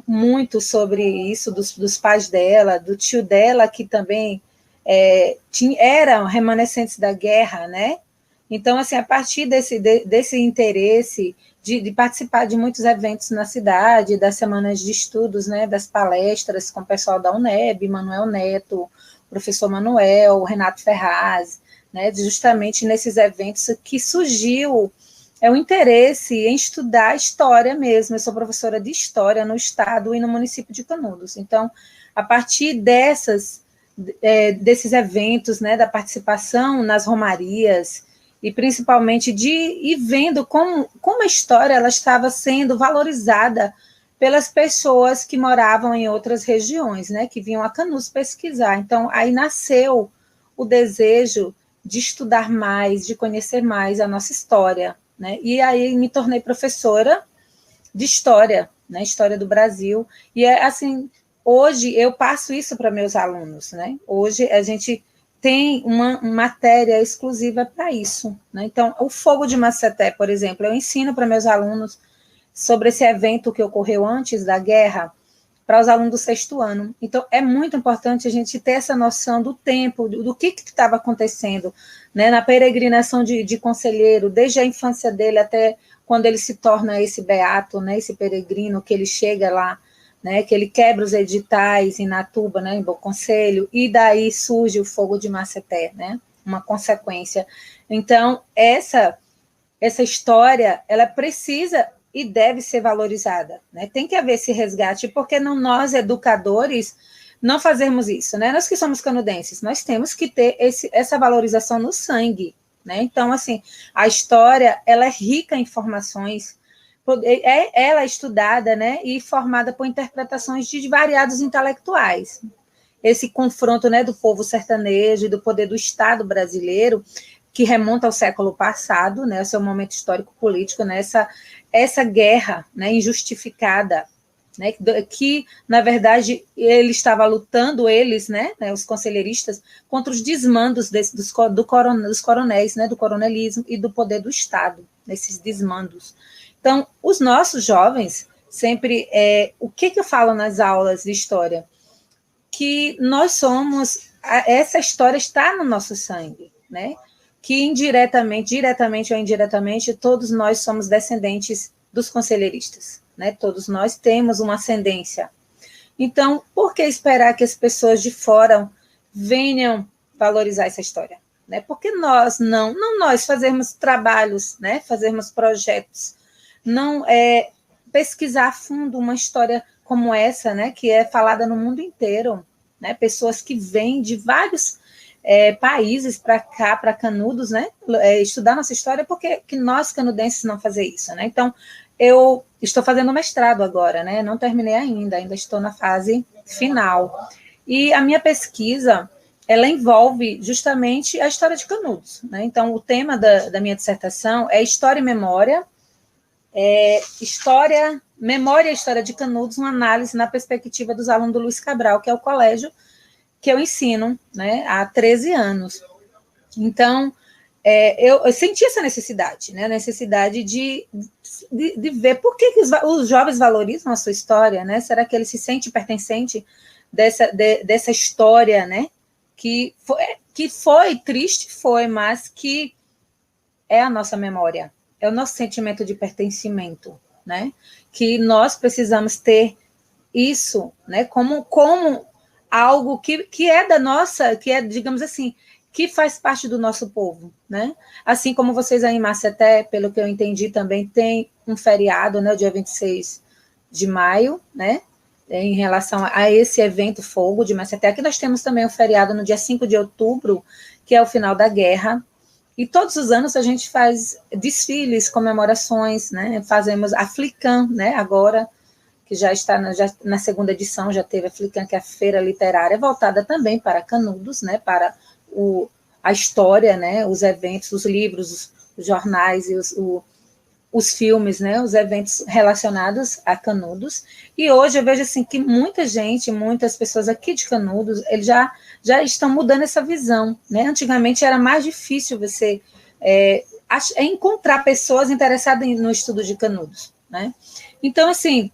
muito sobre isso, dos pais dela, do tio dela, que também eram remanescentes da guerra, né? Então, assim, a partir desse interesse de participar de muitos eventos na cidade, das semanas de estudos, né, das palestras com o pessoal da UNEB, Manuel Neto, professor Manuel, Renato Ferraz, né, justamente nesses eventos que surgiu o interesse em estudar história mesmo. Eu sou professora de história no estado e no município de Canudos. Então, a partir desses eventos, né, da participação nas romarias, e principalmente de ir vendo como a história ela estava sendo valorizada pelas pessoas que moravam em outras regiões, né, que vinham a Canudos pesquisar. Então, aí nasceu o desejo de estudar mais, de conhecer mais a nossa história, né, e aí me tornei professora de história, né, história do Brasil, e assim, hoje eu passo isso para meus alunos, né, hoje a gente tem uma matéria exclusiva para isso, né? Então, o Fogo de Maceté, por exemplo, eu ensino para meus alunos sobre esse evento que ocorreu antes da guerra, para os alunos do 6º ano. Então, é muito importante a gente ter essa noção do tempo, do que estava acontecendo, né? Na peregrinação de Conselheiro, desde a infância dele até quando ele se torna esse beato, né? Esse peregrino, que ele chega lá, né, que ele quebra os editais em Natuba, né, em Bom Conselho, e daí surge o Fogo de Maceté, né, uma consequência. Então, essa história, ela precisa e deve ser valorizada, né, tem que haver esse resgate, porque não, nós, educadores, não fazermos isso, né, nós que somos canudenses, nós temos que ter essa valorização no sangue, né, então, assim, a história, ela é rica em informações, ela é estudada, né, e formada por interpretações de variados intelectuais. Esse confronto, né, do povo sertanejo e do poder do Estado brasileiro, que remonta ao século passado, né, seu momento histórico-político, né, essa guerra, né, injustificada, né, que, na verdade, ele estava lutando, eles, né, os conselheiristas, contra os desmandos dos coronéis, né, do coronelismo e do poder do Estado, nesses desmandos. Então, os nossos jovens, sempre, o que eu falo nas aulas de história? Que nós somos, essa história está no nosso sangue, né? Que diretamente ou indiretamente, todos nós somos descendentes dos conselheiristas, né? Todos nós temos uma ascendência. Então, por que esperar que as pessoas de fora venham valorizar essa história? Né? Porque nós não nós fazermos trabalhos, né? Fazermos projetos, não pesquisar a fundo uma história como essa, né, que é falada no mundo inteiro, né, pessoas que vêm de vários países para cá, para Canudos, né, estudar nossa história, porque que nós canudenses não fazer isso, né? Então, eu estou fazendo mestrado agora, né, não terminei ainda estou na fase final, e a minha pesquisa, ela envolve justamente a história de Canudos, né? Então, o tema da minha dissertação é História e Memória, Memória e História de Canudos, uma análise na perspectiva dos alunos do Luiz Cabral, que é o colégio que eu ensino, né, há 13 anos. Então, eu senti essa necessidade, né, a necessidade de ver por que os jovens valorizam a sua história, né? Será que ele se sente pertencente dessa história, né? Que foi triste, mas que é a nossa memória, é o nosso sentimento de pertencimento, né? Que nós precisamos ter isso, né? Como algo que é da nossa, que é, digamos assim, que faz parte do nosso povo, né? Assim como vocês aí em Maceté, pelo que eu entendi, também tem um feriado, né? O dia 26 de maio, né? Em relação a esse evento Fogo de Maceté. Aqui nós temos também um feriado no dia 5 de outubro, que é o final da guerra, e todos os anos a gente faz desfiles, comemorações, né? Fazemos a Flicam, né? Agora, que já está na segunda edição, já teve a Flicam, que é a feira literária, voltada também para Canudos, né? Para a história, né? Os eventos, os livros, os jornais e os filmes, né, os eventos relacionados a Canudos, e hoje eu vejo assim que muitas pessoas aqui de Canudos, eles já estão mudando essa visão, né? Antigamente era mais difícil você encontrar pessoas interessadas no estudo de Canudos, né? Então, assim,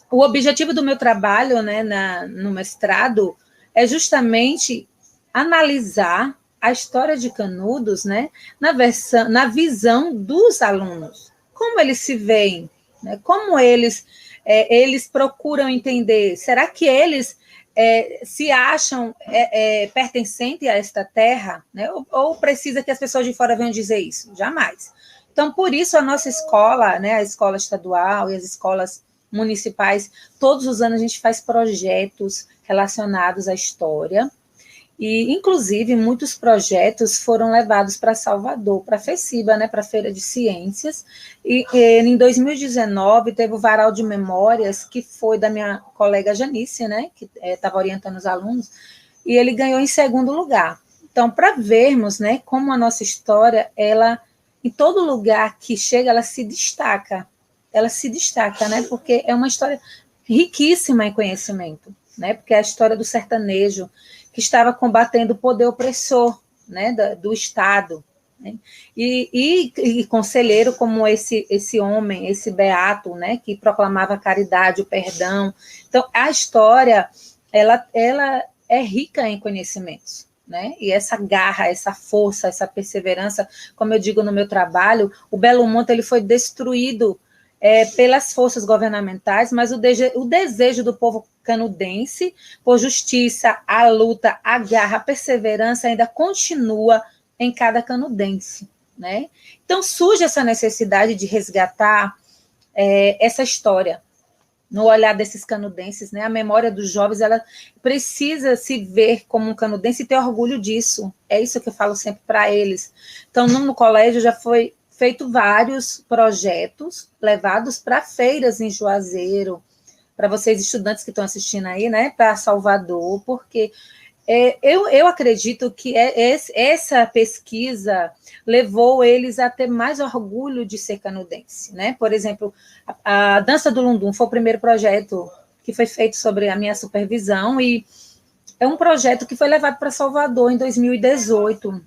o objetivo do meu trabalho, né, no mestrado, é justamente analisar a história de Canudos, né, na visão dos alunos. Como eles se veem, né? Como eles procuram entender. Será que eles se acham pertencentes a esta terra? Né? Ou precisa que as pessoas de fora venham dizer isso? Jamais. Então, por isso, a nossa escola, né, a escola estadual e as escolas municipais, todos os anos a gente faz projetos relacionados à história. E, inclusive, muitos projetos foram levados para Salvador, para a FECIBA, né, para a Feira de Ciências, e em 2019 teve o Varal de Memórias, que foi da minha colega Janice, né, que estava orientando os alunos, e ele ganhou em segundo lugar. Então, para vermos, né, como a nossa história, ela, em todo lugar que chega, ela se destaca, né, porque é uma história riquíssima em conhecimento, né, porque é a história do sertanejo, que estava combatendo o poder opressor, né, do Estado, né, e conselheiro como esse homem, esse beato, né, que proclamava a caridade, o perdão. Então, a história, ela é rica em conhecimentos, né, e essa garra, essa força, essa perseverança, como eu digo no meu trabalho, o Belo Monte ele foi destruído pelas forças governamentais, mas o desejo do povo canudense por justiça, a luta, a garra, a perseverança ainda continua em cada canudense, né? Então surge essa necessidade de resgatar essa história no olhar desses canudenses, né? A memória dos jovens, ela precisa se ver como um canudense e ter orgulho disso. É isso que eu falo sempre para eles. Então, no colégio já foi feito vários projetos levados para feiras em Juazeiro, para vocês estudantes que estão assistindo aí, né, para Salvador, porque eu acredito que essa pesquisa levou eles a ter mais orgulho de ser canudense, né? Por exemplo, a Dança do Lundum foi o primeiro projeto que foi feito sobre a minha supervisão, e é um projeto que foi levado para Salvador em 2018.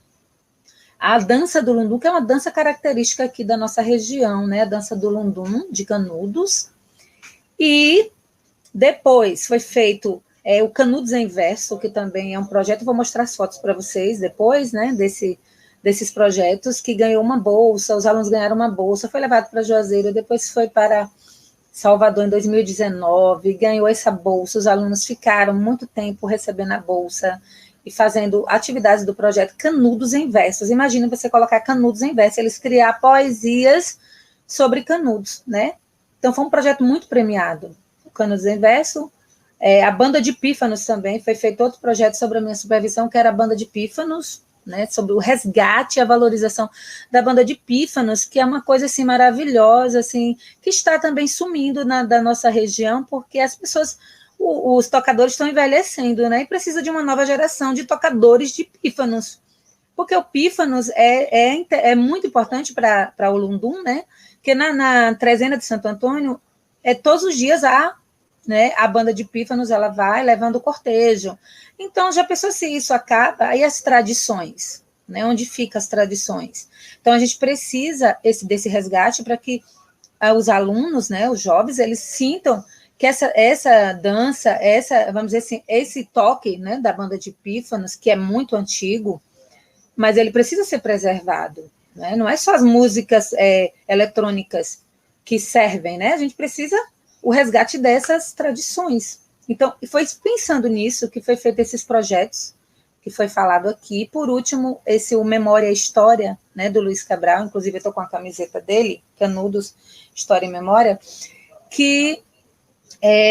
A dança do Lundum, que é uma dança característica aqui da nossa região, né? A dança do Lundum, de Canudos. E depois foi feito o Canudos em Verso, que também é um projeto, vou mostrar as fotos para vocês depois, né? Desses projetos, que ganhou uma bolsa, os alunos ganharam uma bolsa, foi levado para Juazeiro, depois foi para Salvador em 2019, ganhou essa bolsa, os alunos ficaram muito tempo recebendo a bolsa, e fazendo atividades do projeto Canudos em Versos. Imagina você colocar Canudos em Versos, eles criar poesias sobre Canudos, né? Então, foi um projeto muito premiado. O Canudos em Verso, a banda de pífanos também, foi feito outro projeto sobre a minha supervisão, que era a banda de pífanos, né, sobre o resgate e a valorização da banda de pífanos, que é uma coisa assim maravilhosa, assim, que está também sumindo da nossa região, porque as pessoas, os tocadores estão envelhecendo, né, e precisa de uma nova geração de tocadores de pífanos, porque o pífanos é muito importante para o Lundum, né, porque na trezena de Santo Antônio, todos os dias né, a banda de pífanos ela vai levando o cortejo. Então, já pensou se isso acaba? Aí as tradições, né? Onde ficam as tradições? Então, a gente precisa desse resgate para que os alunos, né, os jovens, eles sintam que essa dança, vamos dizer assim, esse toque, né, da banda de pífanos, que é muito antigo, mas ele precisa ser preservado, né? Não é só as músicas eletrônicas que servem, né? A gente precisa o resgate dessas tradições. Então, foi pensando nisso que foi feito esses projetos, que foi falado aqui. Por último, o Memória e História, né, do Luiz Cabral, inclusive eu estou com a camiseta dele, Canudos, História e Memória, que,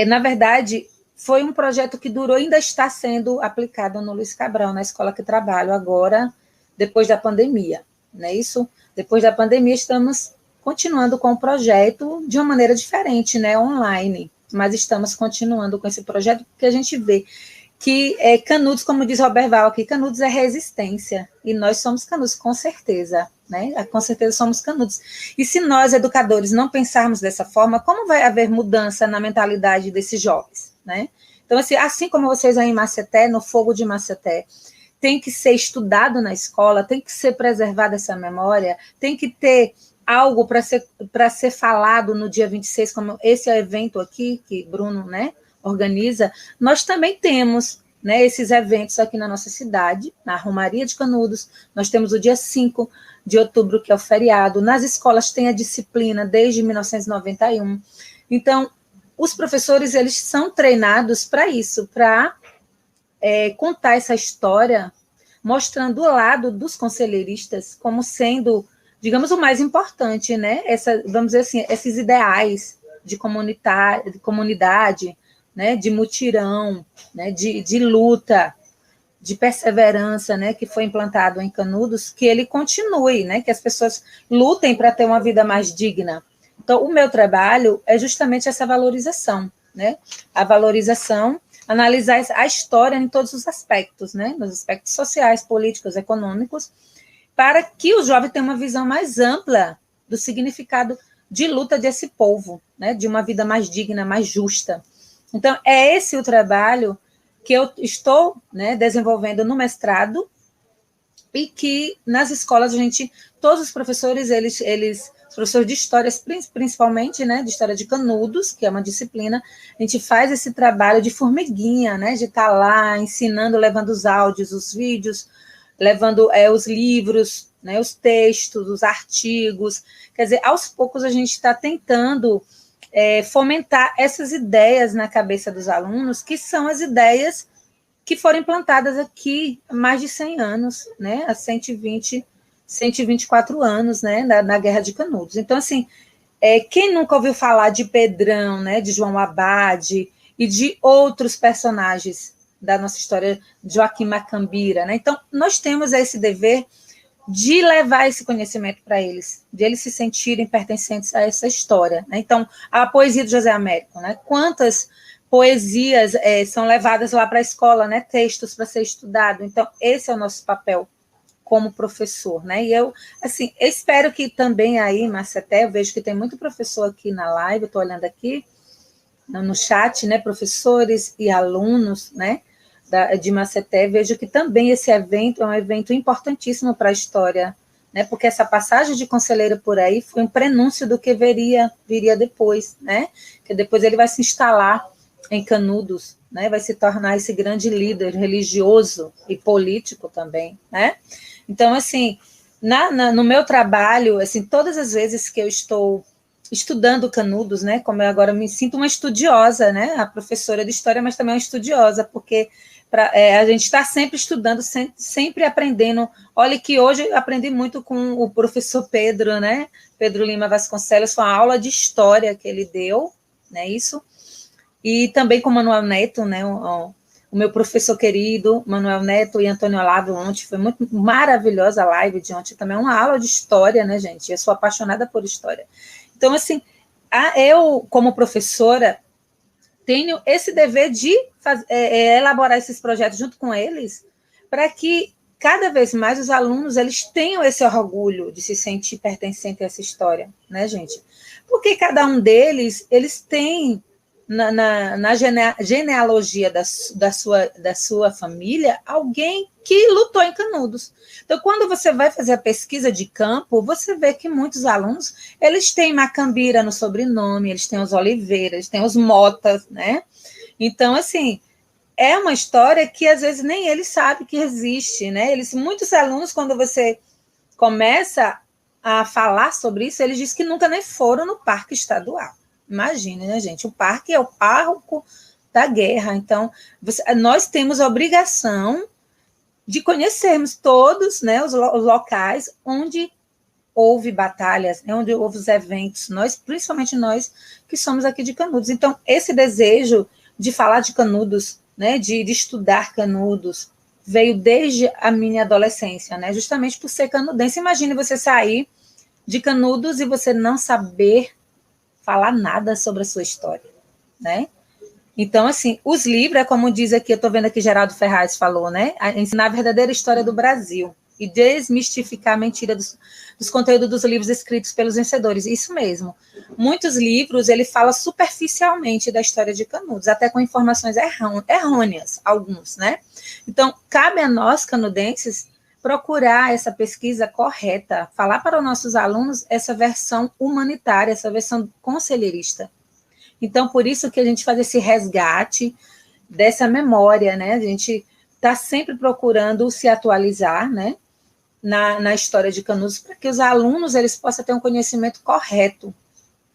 na verdade, foi um projeto que durou, ainda está sendo aplicado no Luiz Cabral, na escola que trabalho agora, depois da pandemia, não é isso? Depois da pandemia, estamos continuando com o projeto de uma maneira diferente, né, online, mas estamos continuando com esse projeto porque a gente vê que Canudos, como diz Robert Val aqui, Canudos é resistência, e nós somos Canudos, com certeza, né, com certeza somos Canudos. E se nós, educadores, não pensarmos dessa forma, como vai haver mudança na mentalidade desses jovens, né? Então, assim como vocês aí em Maceté, no Fogo de Maceté, tem que ser estudado na escola, tem que ser preservada essa memória, tem que ter algo para ser falado no dia 26, como esse evento aqui, que Bruno, né, organiza, nós também temos, né, esses eventos aqui na nossa cidade, na Romaria de Canudos, nós temos o dia 5 de outubro, que é o feriado, nas escolas tem a disciplina desde 1991, então, os professores, eles são treinados para isso, para contar essa história, mostrando o lado dos conselheiristas como sendo, digamos, o mais importante, né? Vamos dizer assim, esses ideais de comunidade, né? De mutirão, né? De luta, de perseverança, né? Que foi implantado em Canudos, que ele continue, né? Que as pessoas lutem para ter uma vida mais digna. Então, o meu trabalho é justamente essa valorização, né? A valorização, analisar a história em todos os aspectos, né? Nos aspectos sociais, políticos, econômicos, para que o jovem tenha uma visão mais ampla do significado de luta desse povo, né, de uma vida mais digna, mais justa. Então, é esse o trabalho que eu estou, né, desenvolvendo no mestrado, e que nas escolas todos os professores, os professores de história, principalmente, né, de história de Canudos, que é uma disciplina, a gente faz esse trabalho de formiguinha, né, de estar lá ensinando, levando os áudios, os vídeos, levando os livros, né, os textos, os artigos. Quer dizer, aos poucos a gente está tentando fomentar essas ideias na cabeça dos alunos, que são as ideias que foram implantadas aqui há mais de 100 anos, né, há 124 anos, né, na Guerra de Canudos. Então, assim, quem nunca ouviu falar de Pedrão, né, de João Abade e de outros personagens da nossa história, Joaquim Macambira, né? Então, nós temos esse dever de levar esse conhecimento para eles, de eles se sentirem pertencentes a essa história, né? Então, a poesia do José Américo, né? Quantas poesias são levadas lá para a escola, né? Textos para ser estudado. Então, esse é o nosso papel como professor, né? E eu, assim, espero que também aí, Maceté, eu vejo que tem muito professor aqui na live, estou olhando aqui no chat, né? Professores e alunos, né? De Maceté, vejo que também esse evento é um evento importantíssimo para a história, né? Porque essa passagem de conselheiro por aí foi um prenúncio do que viria depois, né? Que depois ele vai se instalar em Canudos, né? Vai se tornar esse grande líder religioso e político também, né? Então, assim, no meu trabalho, assim, todas as vezes que eu estou estudando Canudos, né? Como eu agora me sinto uma estudiosa, né? A professora de história, mas também uma estudiosa, porque A gente está sempre estudando, sempre aprendendo. Olha que hoje eu aprendi muito com o professor Pedro, né? Pedro Lima Vasconcelos, foi uma aula de história que ele deu, né? Isso. E também com o Manuel Neto, né? O meu professor querido, Manuel Neto e Antônio Olavo ontem, foi muito maravilhosa a live de ontem, também uma aula de história, né, gente? Eu sou apaixonada por história. Então, assim, eu, como professora, tenho esse dever de elaborar esses projetos junto com eles, para que cada vez mais os alunos eles tenham esse orgulho de se sentir pertencente a essa história, né, gente? Porque cada um deles, eles têm na genealogia da sua família alguém que lutou em Canudos. Então, quando você vai fazer a pesquisa de campo, você vê que muitos alunos, eles têm Macambira no sobrenome, eles têm os Oliveira, eles têm os Motas, né? Então, assim, é uma história que às vezes nem eles sabem que existe, né? Muitos alunos, quando você começa a falar sobre isso, eles dizem que nunca nem foram no parque estadual. Imagine, né, gente? O parque é o parco da guerra. Então, nós temos a obrigação de conhecermos todos, né, os locais onde houve batalhas, onde houve os eventos, principalmente nós que somos aqui de Canudos. Então, esse desejo de falar de Canudos, né, de estudar Canudos, veio desde a minha adolescência, né, justamente por ser canudense. Imagine você sair de Canudos e você não saber falar nada sobre a sua história, né? Então, assim, os livros, como diz aqui, eu estou vendo aqui Geraldo Ferraz falou, né? Ensinar a verdadeira história do Brasil e desmistificar a mentira dos conteúdos dos livros escritos pelos vencedores. Isso mesmo. Muitos livros, ele fala superficialmente da história de Canudos, até com informações errôneas, alguns, né? Então, cabe a nós, canudenses, procurar essa pesquisa correta, falar para os nossos alunos essa versão humanitária, essa versão conselheirista. Então, por isso que a gente faz esse resgate dessa memória, né? A gente está sempre procurando se atualizar, né? Na história de Canudos, para que os alunos eles possam ter um conhecimento correto,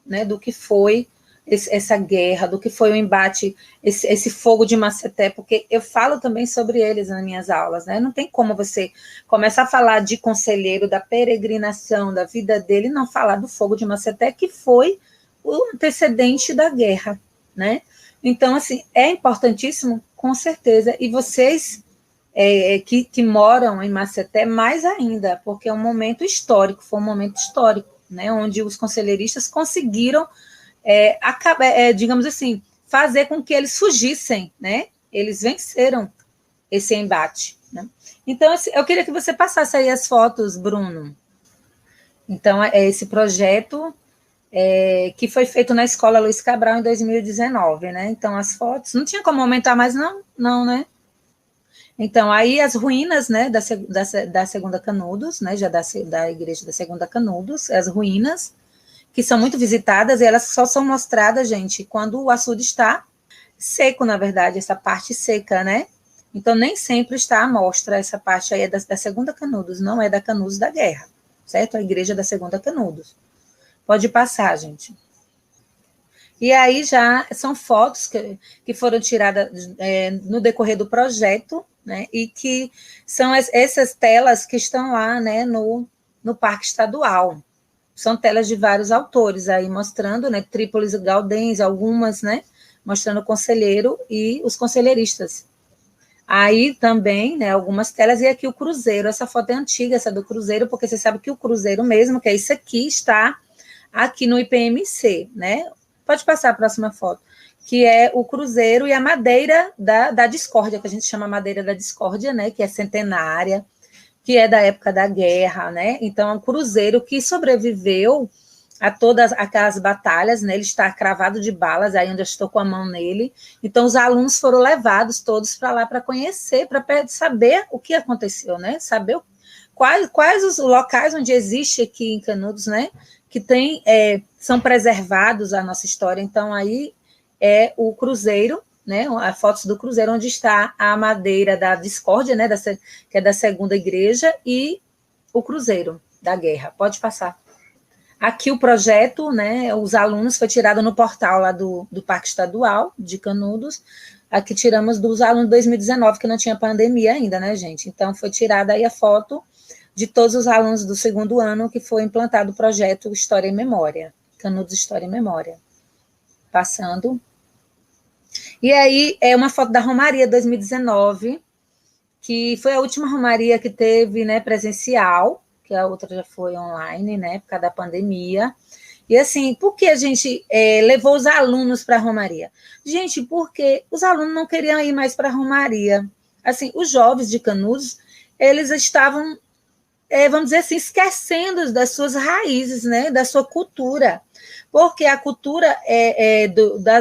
né? Do que foi essa guerra, do que foi o embate, esse fogo de Maceté, porque eu falo também sobre eles nas minhas aulas, né? Não tem como você começar a falar de Conselheiro, da peregrinação, da vida dele, e não falar do fogo de Maceté, que foi o antecedente da guerra, né? Então, assim, é importantíssimo, com certeza, e vocês que moram em Maceté, mais ainda, porque é um momento histórico, foi um momento histórico, né? Onde os conselheiristas conseguiram digamos assim, fazer com que eles fugissem, né? Eles venceram esse embate, né? Então, assim, eu queria que você passasse aí as fotos, Bruno. Então, é esse projeto que foi feito na Escola Luiz Cabral em 2019, né? Então, as fotos, não tinha como aumentar mais, não, né? Então, aí as ruínas, né, da Segunda Canudos, né, já da igreja da Segunda Canudos, as ruínas, que são muito visitadas, e elas só são mostradas, gente, quando o açude está seco, na verdade, essa parte seca, né? Então, nem sempre está à mostra, essa parte aí é da Segunda Canudos, não é da Canudos da Guerra, certo? A igreja da Segunda Canudos. Pode passar, gente. E aí já são fotos que foram tiradas no decorrer do projeto, né? E que são essas telas que estão lá, né, no Parque Estadual. São telas de vários autores aí mostrando, né, Trípolis Gaudens, algumas, né, mostrando o conselheiro e os conselheiristas. Aí também, né, algumas telas, e aqui o Cruzeiro, essa foto é antiga, essa do Cruzeiro, porque você sabe que o Cruzeiro mesmo, que é isso aqui, está aqui no IPMC, né? Pode passar a próxima foto, que é o Cruzeiro e a madeira da discórdia, que a gente chama madeira da discórdia, né, que é centenária, que é da época da guerra, né? Então, é um cruzeiro que sobreviveu a todas aquelas batalhas, né? Ele está cravado de balas, aí onde eu estou com a mão nele. Então, os alunos foram levados todos para lá para conhecer, para saber o que aconteceu, né? Saber quais os locais onde existe aqui em Canudos, né? Que são preservados a nossa história. Então, aí é o Cruzeiro, né, as fotos do Cruzeiro, onde está a madeira da discórdia, né, que é da Segunda Igreja, e o Cruzeiro da Guerra. Pode passar. Aqui o projeto, né, os alunos, foi tirado no portal lá do Parque Estadual de Canudos, aqui tiramos dos alunos de 2019, que não tinha pandemia ainda, né, gente? Então, foi tirada aí a foto de todos os alunos do segundo ano que foi implantado o projeto História e Memória, Canudos História e Memória. Passando. E aí, é uma foto da Romaria 2019, que foi a última Romaria que teve, né, presencial, que a outra já foi online, né, por causa da pandemia. E assim, por que a gente levou os alunos para a Romaria? Gente, porque os alunos não queriam ir mais para a Romaria. Assim, os jovens de Canudos, eles estavam, vamos dizer assim, esquecendo das suas raízes, né, da sua cultura. Porque a cultura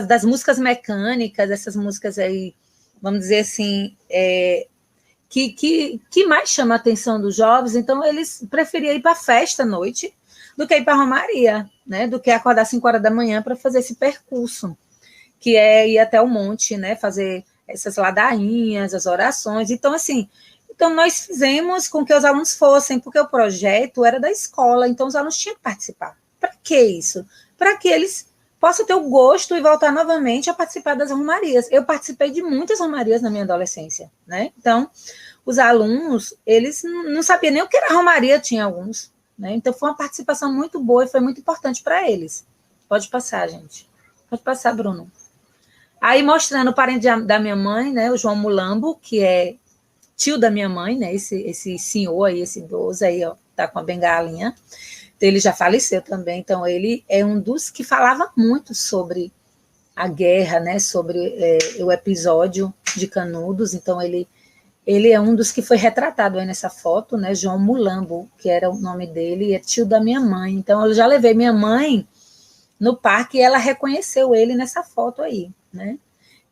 das músicas mecânicas, essas músicas aí, vamos dizer assim, que mais chama a atenção dos jovens, então eles preferiam ir para a festa à noite do que ir para a Romaria, né? Do que acordar às 5 horas da manhã para fazer esse percurso, que é ir até o monte, né? Fazer essas ladainhas, as orações. Então, assim, nós fizemos com que os alunos fossem, porque o projeto era da escola, então os alunos tinham que participar. Para que isso? Para que eles possam ter o gosto e voltar novamente a participar das romarias. Eu participei de muitas romarias na minha adolescência, né? Então, os alunos, eles não sabiam nem o que era romaria, tinha alguns, né? Então, foi uma participação muito boa e foi muito importante para eles. Pode passar, gente. Pode passar, Bruno. Aí, mostrando o parente da minha mãe, né? O João Mulambo, que é tio da minha mãe, né? Esse senhor aí, esse idoso aí, ó, tá com a bengalinha. Ele já faleceu também, então ele é um dos que falava muito sobre a guerra, né, sobre o episódio de Canudos, então ele é um dos que foi retratado aí nessa foto, né, João Mulambo, que era o nome dele, e é tio da minha mãe, então eu já levei minha mãe no parque e ela reconheceu ele nessa foto aí, né,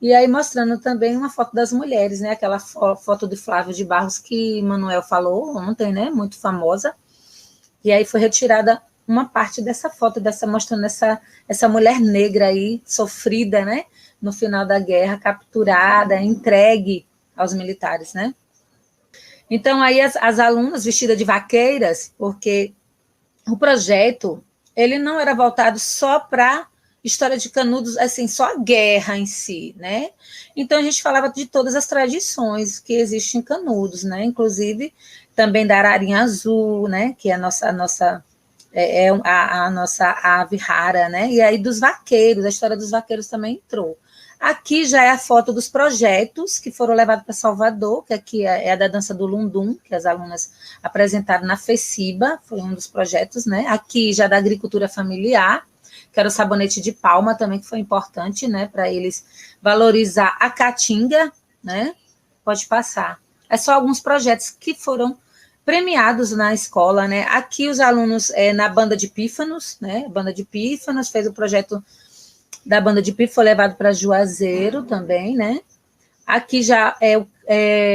e aí mostrando também uma foto das mulheres, né, aquela foto de Flávio de Barros que Manuel falou ontem, né, muito famosa. E aí foi retirada uma parte dessa foto, mostrando essa mulher negra aí, sofrida, né? No final da guerra, capturada, entregue aos militares, né? Então, aí as alunas vestidas de vaqueiras, porque o projeto, ele não era voltado só para história de Canudos, assim, só a guerra em si, né? Então, a gente falava de todas as tradições que existem em Canudos, né? Inclusive, também da ararinha azul, né? Que é a nossa nossa ave rara, né? E aí dos vaqueiros, a história dos vaqueiros também entrou. Aqui já é a foto dos projetos que foram levados para Salvador, que aqui é a da dança do Lundum, que as alunas apresentaram na FECIBA, foi um dos projetos, né? Aqui já da agricultura familiar, que era o sabonete de palma também, que foi importante, né? Para eles valorizar a caatinga, né? Pode passar. É só alguns projetos que foram premiados na escola, né? Aqui os alunos na banda de pífanos, né? A banda de pífanos fez o projeto da banda de pífano, foi levado para Juazeiro também, né? Aqui já é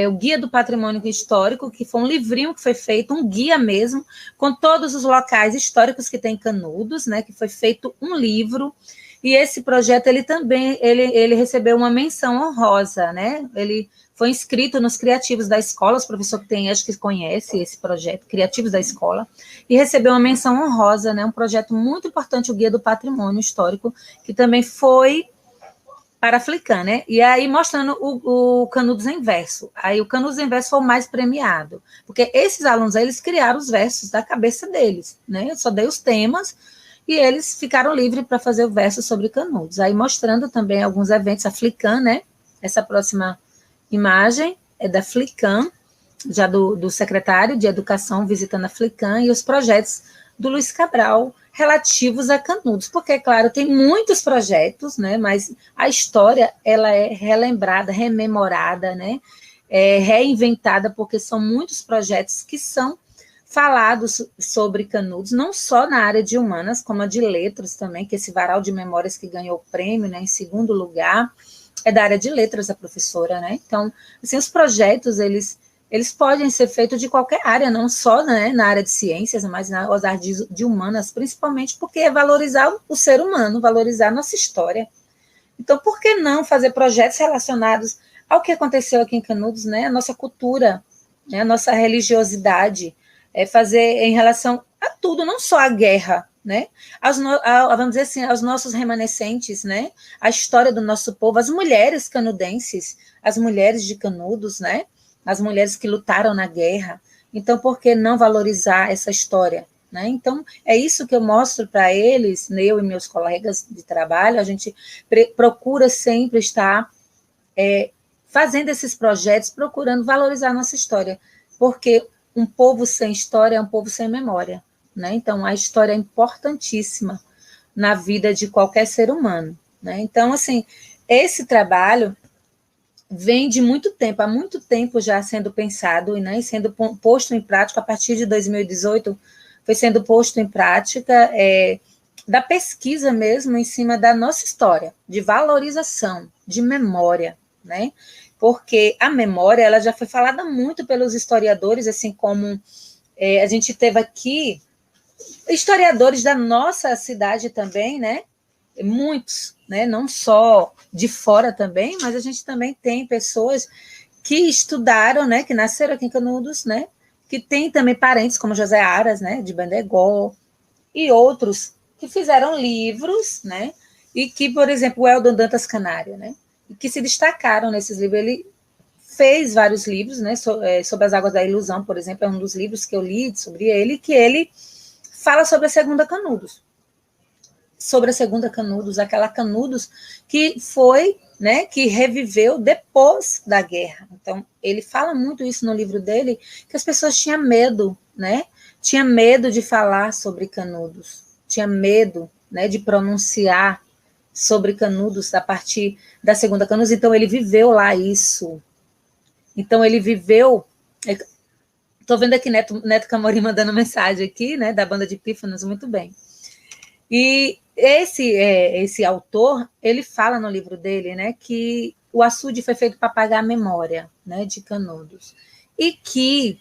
o Guia do Patrimônio Histórico, que foi um livrinho que foi feito, um guia mesmo, com todos os locais históricos que tem Canudos, né? Que foi feito um livro. E esse projeto, ele também, ele recebeu uma menção honrosa, né? Ele foi inscrito nos Criativos da Escola, os professores que tem, acho que conhece esse projeto, Criativos da Escola, e recebeu uma menção honrosa, né? Um projeto muito importante, o Guia do Patrimônio Histórico, que também foi para a Flicam, né? E aí mostrando o Canudos em Verso. Aí o Canudos em Verso foi o mais premiado, porque esses alunos aí, eles criaram os versos da cabeça deles, né? Eu só dei os temas, e eles ficaram livres para fazer o verso sobre Canudos. Aí mostrando também alguns eventos, a Flicam, né? Essa próxima imagem é da Flicam, já do secretário de Educação visitando a Flicam, e os projetos do Luiz Cabral relativos a Canudos, porque, claro, tem muitos projetos, né? Mas a história, ela é relembrada, rememorada, né? Reinventada, porque são muitos projetos que são falados sobre Canudos, não só na área de humanas, como a de letras também, que esse varal de memórias que ganhou o prêmio, né, em segundo lugar, é da área de letras a professora, né? Então, assim, os projetos, eles podem ser feitos de qualquer área, não só, né, na área de ciências, mas nas áreas de humanas, principalmente porque é valorizar o ser humano, valorizar a nossa história. Então, por que não fazer projetos relacionados ao que aconteceu aqui em Canudos, né? A nossa cultura, né, a nossa religiosidade, fazer em relação a tudo, não só a guerra, né? Vamos dizer assim, aos nossos remanescentes, né? A história do nosso povo, as mulheres canudenses, as mulheres de Canudos, né? As mulheres que lutaram na guerra. Então, por que não valorizar essa história? Né? Então, é isso que eu mostro para eles, eu e meus colegas de trabalho, a gente procura sempre estar fazendo esses projetos, procurando valorizar a nossa história, porque um povo sem história é um povo sem memória. Né? Então, a história é importantíssima na vida de qualquer ser humano. Né? Então, assim, esse trabalho vem de muito tempo, há muito tempo já sendo pensado, né, e sendo posto em prática. A partir de 2018 foi sendo posto em prática da pesquisa mesmo em cima da nossa história, de valorização, de memória, né? Porque a memória ela já foi falada muito pelos historiadores, assim como a gente teve aqui historiadores da nossa cidade também, né? Muitos, né? Não só de fora também, mas a gente também tem pessoas que estudaram, né? Que nasceram aqui em Canudos, né? Que tem também parentes como José Aras, né? De Bendegó, e outros que fizeram livros, né? E que, por exemplo, o Eldon Dantas Canário, né? E que se destacaram nesses livros. Ele fez vários livros, né? Sobre as Águas da Ilusão, por exemplo, é um dos livros que eu li sobre ele, que ele fala sobre a Segunda Canudos. Sobre a Segunda Canudos, aquela Canudos que foi, né, que reviveu depois da guerra. Então, ele fala muito isso no livro dele, que as pessoas tinham medo, né? Tinha medo de falar sobre Canudos, tinha medo, né, de pronunciar sobre Canudos a partir da Segunda Canudos. Então, ele viveu lá isso. Então, ele viveu... Estou vendo aqui Neto Camorim mandando mensagem aqui, né, da banda de Pífanos, muito bem. E esse autor, ele fala no livro dele, né, que o açude foi feito para apagar a memória, né, de Canudos. E que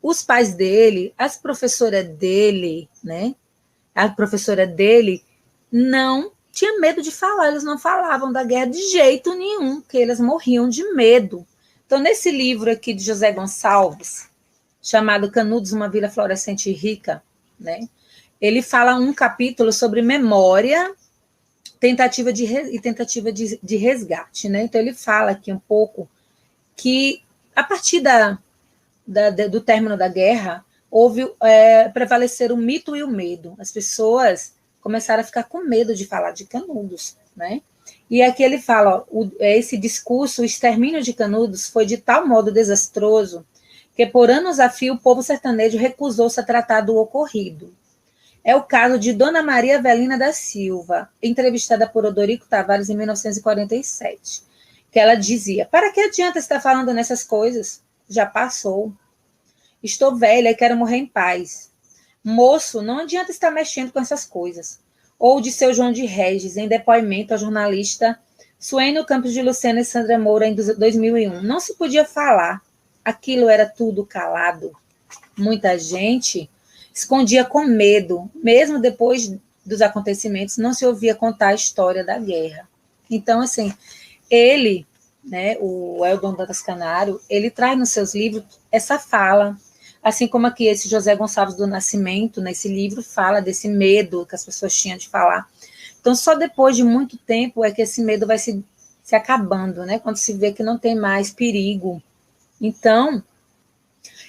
os pais dele, as professoras dele, né, a professora dele não tinha medo de falar, eles não falavam da guerra de jeito nenhum, que eles morriam de medo. Então, nesse livro aqui de José Gonçalves, chamado Canudos, uma vila florescente e rica, né, ele fala um capítulo sobre memória, tentativa de resgate, né? Então, ele fala aqui um pouco que, a partir do término da guerra, houve prevalecer o mito e o medo. As pessoas começaram a ficar com medo de falar de Canudos, né? E aqui ele fala, esse discurso, o extermínio de Canudos, foi de tal modo desastroso que, por anos a fio, o povo sertanejo recusou-se a tratar do ocorrido. É o caso de Dona Maria Avelina da Silva, entrevistada por Odorico Tavares em 1947, que ela dizia: para que adianta estar falando nessas coisas? Já passou. Estou velha e quero morrer em paz. Moço, não adianta estar mexendo com essas coisas. Ou de seu João de Regis, em depoimento ao jornalista Suênio Campos de Lucena e Sandra Moura, em 2001. Não se podia falar. Aquilo era tudo calado. Muita gente escondia com medo, mesmo depois dos acontecimentos, não se ouvia contar a história da guerra. Então, assim, ele, né, o Eldon Dantas Canário, ele traz nos seus livros essa fala, assim como aqui esse José Gonçalves do Nascimento, nesse livro, fala desse medo que as pessoas tinham de falar. Então, só depois de muito tempo é que esse medo vai se acabando, né, quando se vê que não tem mais perigo. Então,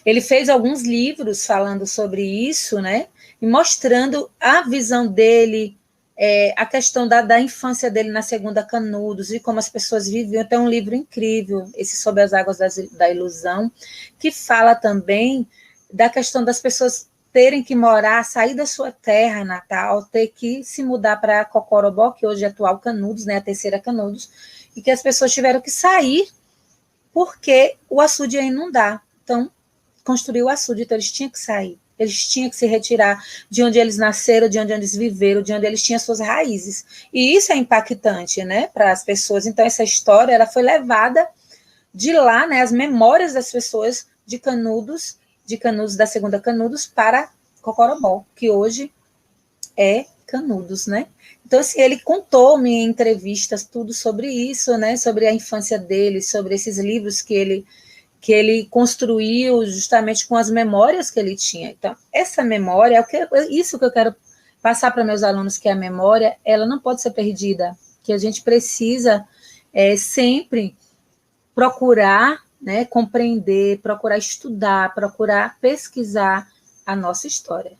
ele fez alguns livros falando sobre isso, né? E mostrando a visão dele, a questão da infância dele na Segunda Canudos e como as pessoas viviam. Tem um livro incrível, esse Sobre as Águas da Ilusão, que fala também da questão das pessoas terem que morar, sair da sua terra natal, ter que se mudar para Cocorobó, que hoje é atual Canudos, né? A terceira Canudos, e que as pessoas tiveram que sair porque o açude ia inundar. Então, construiu o açude, então eles tinham que sair, eles tinham que se retirar de onde eles nasceram, de onde eles viveram, de onde eles tinham suas raízes. E isso é impactante, né, para as pessoas. Então, essa história ela foi levada de lá, né, as memórias das pessoas de Canudos, da Segunda Canudos, para Cocorobó, que hoje é Canudos, né? Então, assim, ele contou-me em entrevistas tudo sobre isso, né, sobre a infância dele, sobre esses livros que ele construiu justamente com as memórias que ele tinha. Então, essa memória, isso que eu quero passar para meus alunos que a memória, ela não pode ser perdida, que a gente precisa sempre procurar, né, compreender, procurar estudar, procurar pesquisar a nossa história.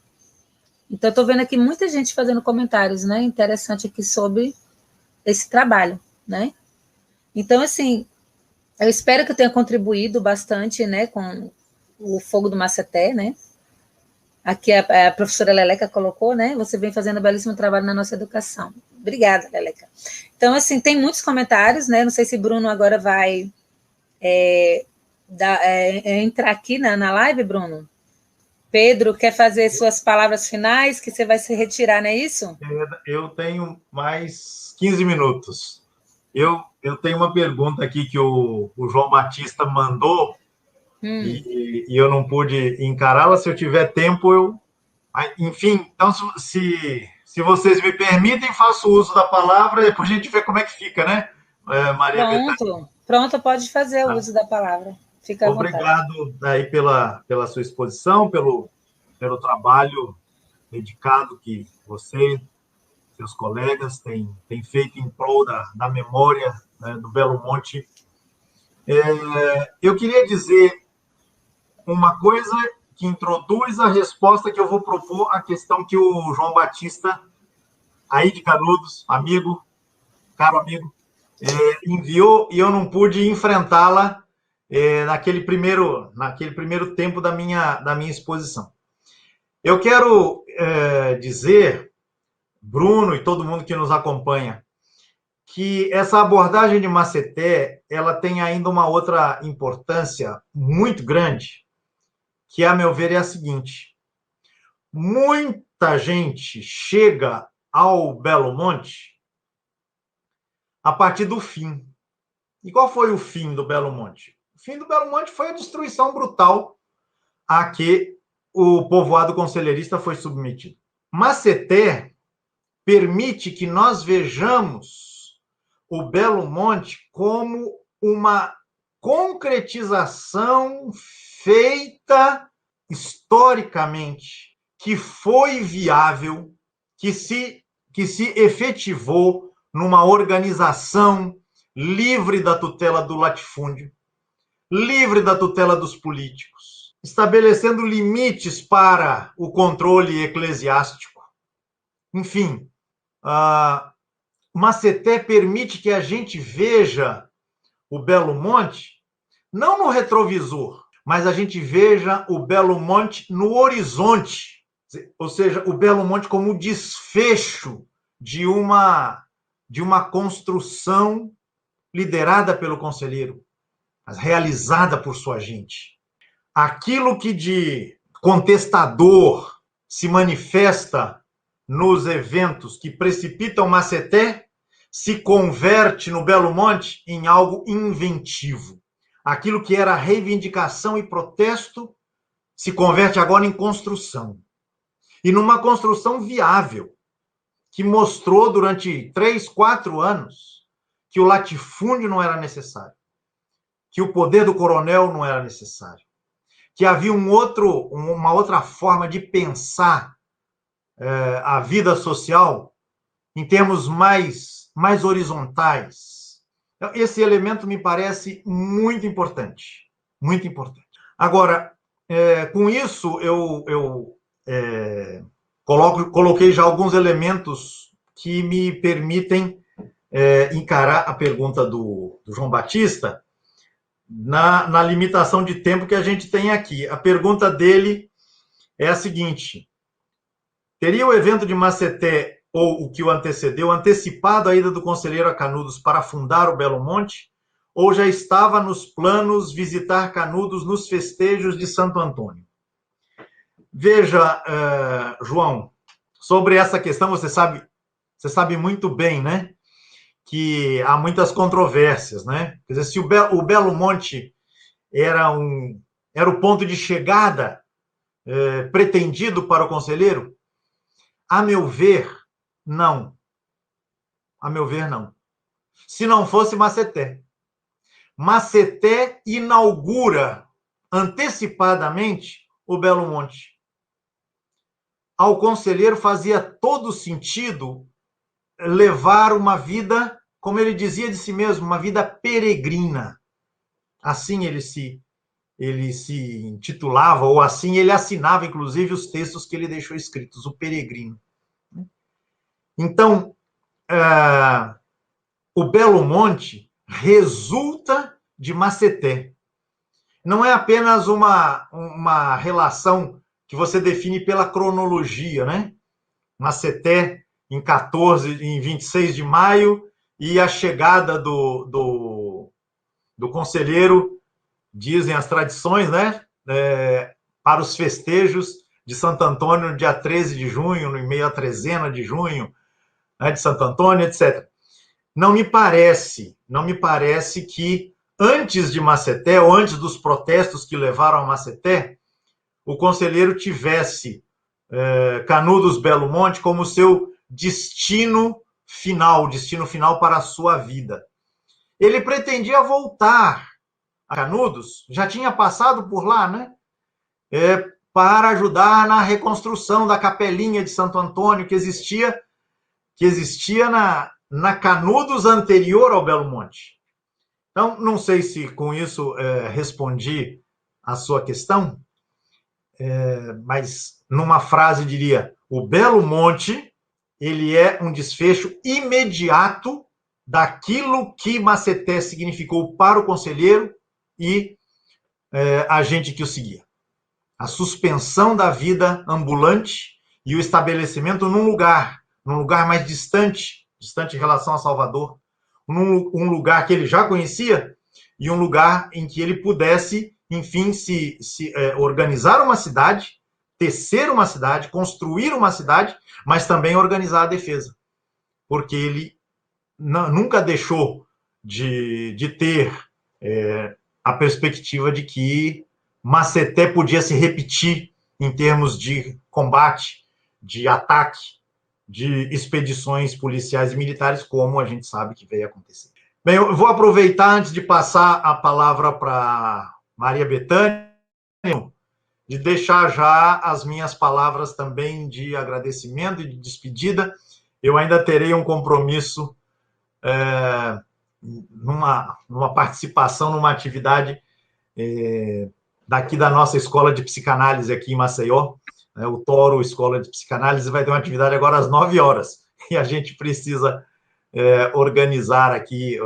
Então, estou vendo aqui muita gente fazendo comentários, né, interessante aqui sobre esse trabalho, né? Então, assim, eu espero que eu tenha contribuído bastante, né, com o Fogo do Maceté, né? Aqui a professora Leleca colocou, né? Você vem fazendo um belíssimo trabalho na nossa educação. Obrigada, Leleca. Então, assim, tem muitos comentários, né? Não sei se Bruno agora vai entrar aqui na live, Bruno. Pedro, quer fazer suas palavras finais, que você vai se retirar, não é isso? Eu tenho mais 15 minutos. Eu tenho uma pergunta aqui que o João Batista mandou, e eu não pude encará-la. Se eu tiver tempo, enfim, então, se vocês me permitem, faço uso da palavra, depois a gente vê como é que fica, né, Maria Bethânia? Pronto, pode fazer o uso da palavra. Fica à vontade. Obrigado aí pela sua exposição, pelo trabalho dedicado que você, seus colegas, têm feito em prol da memória, né, do Belo Monte. Eu queria dizer uma coisa que introduz a resposta que eu vou propor à questão que o João Batista, aí de Canudos, caro amigo, enviou, e eu não pude enfrentá-la naquele primeiro tempo da minha exposição. Eu quero dizer, Bruno e todo mundo que nos acompanha, que essa abordagem de Maceté, ela tem ainda uma outra importância muito grande, que, a meu ver, é a seguinte: muita gente chega ao Belo Monte a partir do fim. E qual foi o fim do Belo Monte? O fim do Belo Monte foi a destruição brutal a que o povoado conselheirista foi submetido. Maceté permite que nós vejamos o Belo Monte como uma concretização feita historicamente, que foi viável, que se efetivou numa organização livre da tutela do latifúndio, livre da tutela dos políticos, estabelecendo limites para o controle eclesiástico. Enfim, Maceté permite que a gente veja o Belo Monte não no retrovisor, mas a gente veja o Belo Monte no horizonte, ou seja, o Belo Monte como desfecho de uma construção liderada pelo conselheiro, mas realizada por sua gente. Aquilo que de contestador se manifesta nos eventos que precipitam Maceté se converte no Belo Monte em algo inventivo. Aquilo que era reivindicação e protesto se converte agora em construção. E numa construção viável, que mostrou durante 3, 4 anos que o latifúndio não era necessário, que o poder do coronel não era necessário, que havia uma outra forma de pensar a vida social em termos mais horizontais. Esse elemento me parece muito importante, muito importante. Agora, com isso, eu coloquei já alguns elementos que me permitem encarar a pergunta do João Batista na limitação de tempo que a gente tem aqui. A pergunta dele é a seguinte: teria o evento de Maceté, ou o que o antecedeu, antecipado a ida do conselheiro a Canudos para fundar o Belo Monte, ou já estava nos planos visitar Canudos nos festejos de Santo Antônio? Veja, João, sobre essa questão, você sabe muito bem, né, que há muitas controvérsias, né? Quer dizer, se o Belo Monte era o ponto de chegada pretendido para o conselheiro, a meu ver, não. A meu ver, não. Se não fosse Maceté. Maceté inaugura antecipadamente o Belo Monte. ao conselheiro fazia todo sentido levar uma vida, como ele dizia de si mesmo, uma vida peregrina. Assim ele se intitulava, ou assim ele assinava, inclusive, os textos que ele deixou escritos, o peregrino. Então, o Belo Monte resulta de Maceté. Não é apenas uma relação que você define pela cronologia, né? Maceté em 26 de maio, e a chegada do conselheiro, dizem as tradições, né? Para os festejos de Santo Antônio, no dia 13 de junho, no meio à trezena de junho, né, de Santo Antônio, etc. Não me parece que antes de Maceté, ou antes dos protestos que levaram a Maceté, o conselheiro tivesse Canudos Belo Monte como seu destino final para a sua vida. Ele pretendia voltar a Canudos, já tinha passado por lá, né? Para ajudar na reconstrução da capelinha de Santo Antônio que existia na Canudos anterior ao Belo Monte. Então, não sei se com isso respondi a sua questão, mas numa frase diria: o Belo Monte, ele é um desfecho imediato daquilo que Maceté significou para o conselheiro e a gente que o seguia. A suspensão da vida ambulante e o estabelecimento num lugar mais distante em relação a Salvador, um lugar que ele já conhecia e um lugar em que ele pudesse, enfim, se organizar uma cidade, tecer uma cidade, construir uma cidade, mas também organizar a defesa. Porque ele nunca deixou de ter a perspectiva de que Maceté podia se repetir em termos de combate, de ataque, de expedições policiais e militares, como a gente sabe que veio acontecer. Bem, eu vou aproveitar, antes de passar a palavra para Maria Bethânia, de deixar já as minhas palavras também de agradecimento e de despedida. Eu ainda terei um compromisso numa participação, numa atividade daqui da nossa escola de psicanálise aqui em Maceió, o Toro Escola de Psicanálise vai ter uma atividade agora às 9 horas, e a gente precisa organizar aqui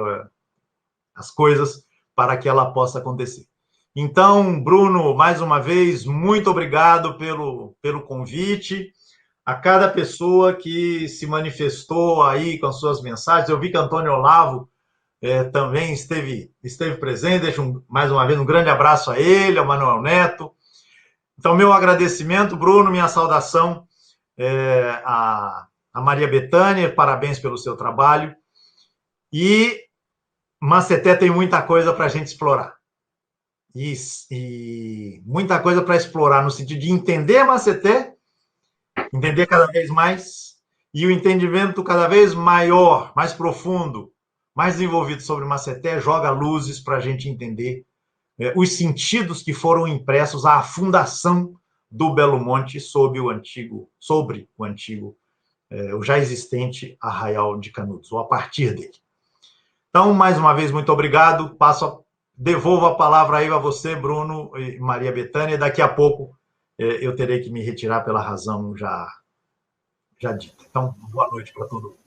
as coisas para que ela possa acontecer. Então, Bruno, mais uma vez, muito obrigado pelo convite. A cada pessoa que se manifestou aí com as suas mensagens, eu vi que Antônio Olavo também esteve presente. Deixo mais uma vez um grande abraço a ele, ao Manuel Neto. Então, meu agradecimento, Bruno, minha saudação a Maria Bethânia, parabéns pelo seu trabalho. E Maceté tem muita coisa para a gente explorar. E muita coisa para explorar no sentido de entender Maceté, entender cada vez mais, e o entendimento cada vez maior, mais profundo, mais desenvolvido sobre Maceté joga luzes para a gente entender os sentidos que foram impressos à fundação do Belo Monte sobre o antigo, o já existente Arraial de Canudos, ou a partir dele. Então, mais uma vez, muito obrigado. Devolvo a palavra aí a você, Bruno e Maria Bethânia. Daqui a pouco eu terei que me retirar pela razão já dita. Então, boa noite para todo mundo.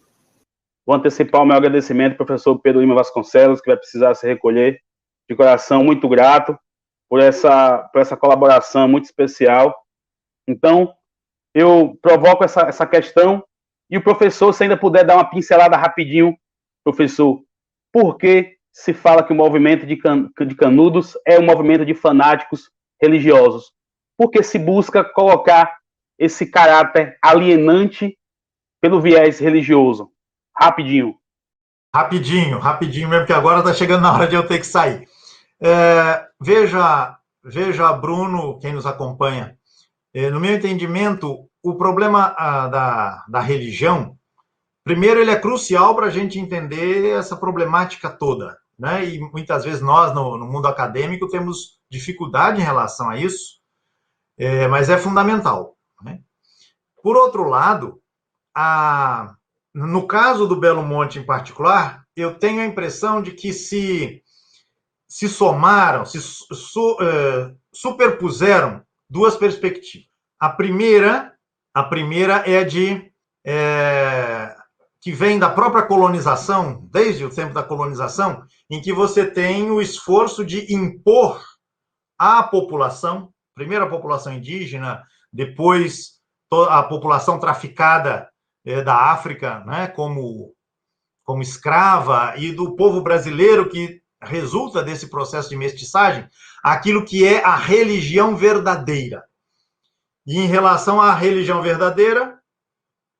Vou antecipar o meu agradecimento ao professor Pedro Lima Vasconcelos, que vai precisar se recolher. De coração, muito grato por essa colaboração muito especial. Então, eu provoco essa questão, e o professor, se ainda puder dar uma pincelada rapidinho, professor, por que se fala que o movimento de Canudos é um movimento de fanáticos religiosos? Porque se busca colocar esse caráter alienante pelo viés religioso. Rapidinho. Rapidinho mesmo, que agora está chegando na hora de eu ter que sair. Veja, Bruno, quem nos acompanha, no meu entendimento, o problema da religião, primeiro, ele é crucial para a gente entender essa problemática toda, né? E muitas vezes nós, no mundo acadêmico, temos dificuldade em relação a isso, mas é fundamental, né? Por outro lado, no caso do Belo Monte em particular, eu tenho a impressão de que se somaram, superpuseram duas perspectivas. A primeira que vem da própria colonização, desde o tempo da colonização, em que você tem o esforço de impor à população, primeiro a população indígena, depois a população traficada da África, né, como escrava, e do povo brasileiro que resulta desse processo de mestiçagem, aquilo que é a religião verdadeira. E em relação à religião verdadeira,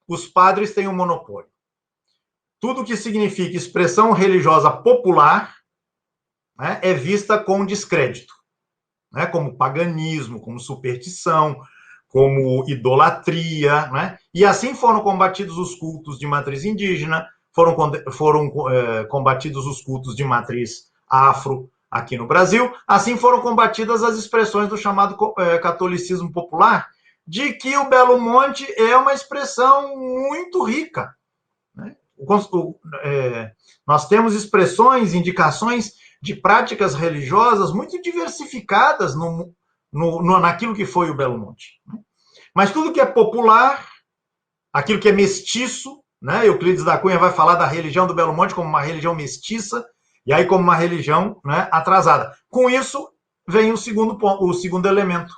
os padres têm um monopólio. Tudo que significa expressão religiosa popular, né, é vista com descrédito, né, como paganismo, como superstição, como idolatria, né? E assim foram combatidos os cultos de matriz indígena, foram combatidos os cultos de matriz afro aqui no Brasil, assim foram combatidas as expressões do chamado catolicismo popular, de que o Belo Monte é uma expressão muito rica, né? Nós temos expressões, indicações de práticas religiosas muito diversificadas naquilo que foi o Belo Monte. Mas tudo que é popular, aquilo que é mestiço, né? Euclides da Cunha vai falar da religião do Belo Monte como uma religião mestiça, e aí como uma religião, né, atrasada. Com isso, vem o segundo elemento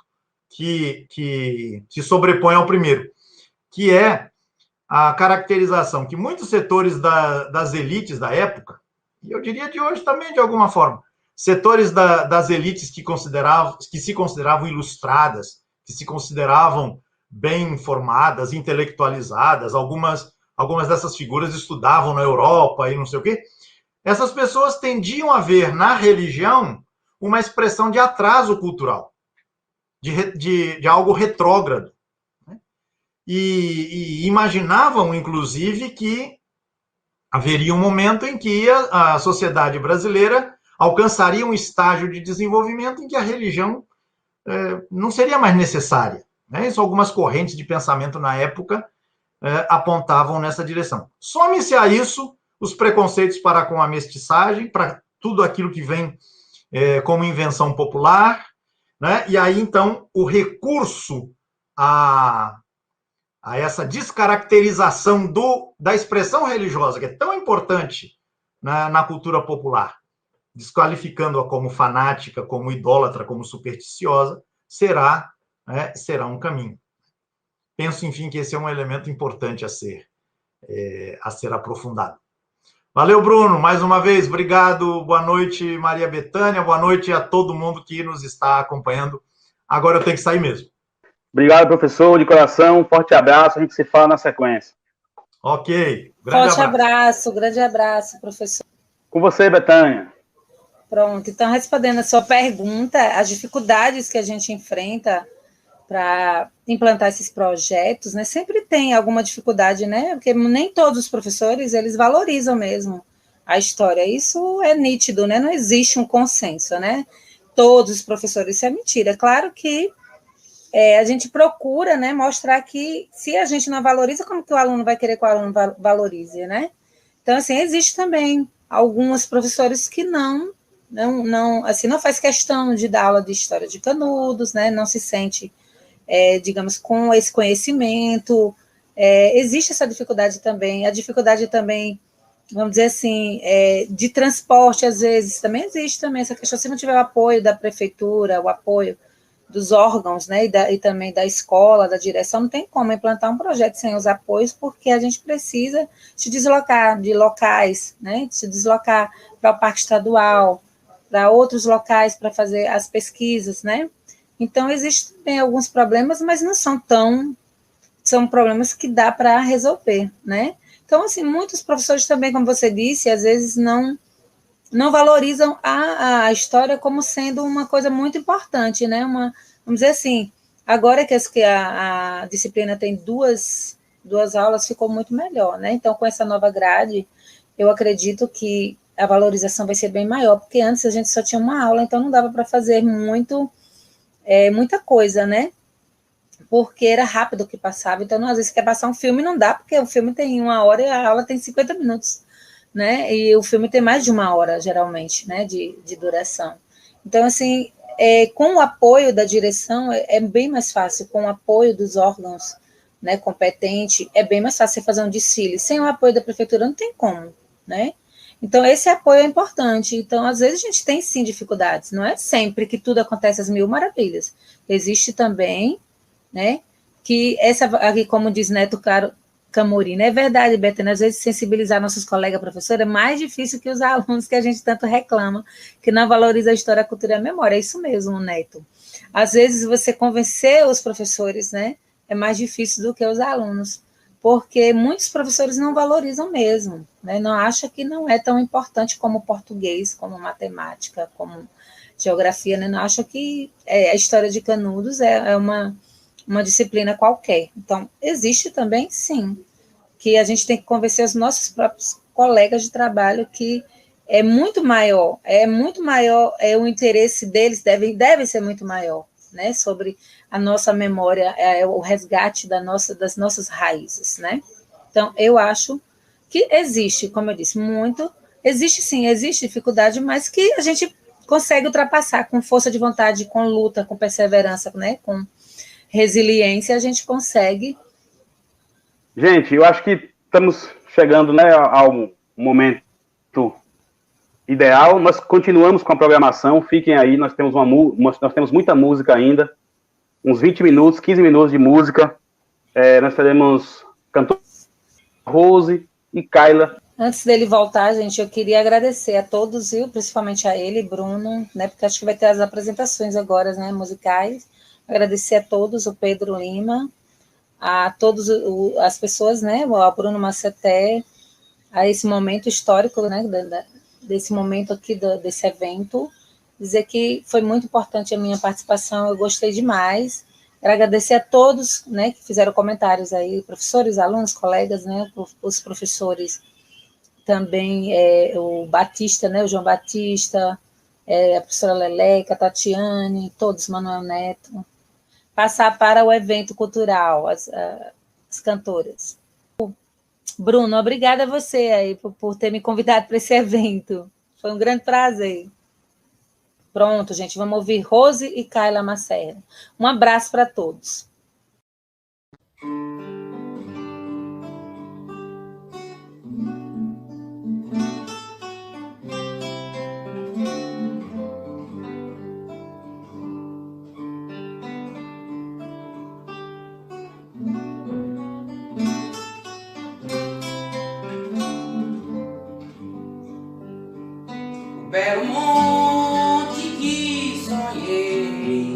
que se sobrepõe ao primeiro, que é a caracterização que muitos setores das elites da época, e eu diria de hoje também, de alguma forma, setores das elites que se consideravam ilustradas, que se consideravam bem informadas, intelectualizadas, algumas dessas figuras estudavam na Europa e não sei o quê, essas pessoas tendiam a ver na religião uma expressão de atraso cultural, de algo retrógrado, né? E imaginavam, inclusive, que haveria um momento em que a sociedade brasileira alcançaria um estágio de desenvolvimento em que a religião não seria mais necessária, né? Isso, algumas correntes de pensamento na época apontavam nessa direção. Some-se a isso os preconceitos para com a mestiçagem, para tudo aquilo que vem como invenção popular, né? E aí, então, o recurso a essa descaracterização da expressão religiosa, que é tão importante na cultura popular, desqualificando-a como fanática, como idólatra, como supersticiosa, será um caminho. Penso, enfim, que esse é um elemento importante a ser aprofundado. Valeu, Bruno, mais uma vez, obrigado, boa noite, Maria Bethânia, boa noite a todo mundo que nos está acompanhando. Agora eu tenho que sair mesmo. Obrigado, professor, de coração, forte abraço, a gente se fala na sequência. Ok, grande abraço, professor. Com você, Bethânia. Pronto, então, respondendo a sua pergunta, as dificuldades que a gente enfrenta para implantar esses projetos, né, sempre tem alguma dificuldade, né, porque nem todos os professores, eles valorizam mesmo a história, isso é nítido, né, não existe um consenso, né, todos os professores, isso é mentira, claro que a gente procura, né, mostrar que se a gente não valoriza, como que o aluno vai querer que o aluno valorize, né, então, assim, existe também alguns professores que não faz questão de dar aula de história de Canudos, né, não se sente digamos, com esse conhecimento, existe essa dificuldade também, a dificuldade também, vamos dizer assim, de transporte, às vezes, também existe também essa questão, se não tiver o apoio da prefeitura, o apoio dos órgãos, né, e também da escola, da direção, não tem como implantar um projeto sem os apoios, porque a gente precisa se deslocar de locais, né, se deslocar para o parque estadual, para outros locais para fazer as pesquisas, né, então, existem também alguns problemas, mas não são são problemas que dá para resolver, né? Então, assim, muitos professores também, como você disse, às vezes não valorizam a história como sendo uma coisa muito importante, né? Vamos dizer assim, agora que a disciplina tem duas aulas, ficou muito melhor, né? Então, com essa nova grade, eu acredito que a valorização vai ser bem maior, porque antes a gente só tinha uma aula, então não dava para fazer muita coisa, né? porque era rápido o que passava. Então, às vezes, quer passar um filme, não dá, porque o filme tem 1 hora e a aula tem 50 minutos, né? E o filme tem mais de 1 hora, geralmente, né, de duração. Então, assim, com o apoio da direção, é bem mais fácil, com o apoio dos órgãos, né, competente, é bem mais fácil você fazer um desfile. Sem o apoio da prefeitura, não tem como, né? Então, esse apoio é importante. Então, às vezes, a gente tem, sim, dificuldades. Não é sempre que tudo acontece às mil maravilhas. Existe também, né, que essa, aqui, como diz Neto Camorim, né, é verdade, Betânia, às vezes sensibilizar nossos colegas professores é mais difícil que os alunos que a gente tanto reclama, que não valoriza a história, a cultura e a memória. É isso mesmo, Neto. Às vezes, você convencer os professores, né, é mais difícil do que os alunos, porque muitos professores não valorizam mesmo, né? Não acham que não é tão importante como português, como matemática, como geografia, né? Não acham que a história de Canudos é uma disciplina qualquer. Então, existe também, sim, que a gente tem que convencer os nossos próprios colegas de trabalho que é muito maior o interesse deles, deve ser muito maior, né, sobre a nossa memória, o resgate das nossas raízes, né? Então, eu acho que existe, como eu disse, existe sim, existe dificuldade, mas que a gente consegue ultrapassar com força de vontade, com luta, com perseverança, né, com resiliência, a gente consegue. Gente, eu acho que estamos chegando, né, ao momento ideal. Nós continuamos com a programação, fiquem aí, nós temos muita música ainda, uns 20 minutos, 15 minutos de música. Nós teremos cantor Rose e Kaila. Antes dele voltar, gente, eu queria agradecer a todos, viu? Principalmente a ele, Bruno, né? Porque acho que vai ter as apresentações agora, né? Musicais. Agradecer a todos, o Pedro Lima, a todas as pessoas, né? O Bruno Maceté, a esse momento histórico, né? Desse momento aqui, desse evento. Dizer que foi muito importante a minha participação, eu gostei demais. Quero agradecer a todos, né, que fizeram comentários aí, professores, alunos, colegas, né, os professores também, o Batista, né, o João Batista, a professora Leleca, a Tatiane, todos, Manuel Neto. Passar para o evento cultural, as cantoras. Bruno, obrigada a você aí por ter me convidado para esse evento. Foi um grande prazer. Pronto, gente, vamos ouvir Rose e Kaila Macera. Um abraço para todos. O belo monte que sonhei,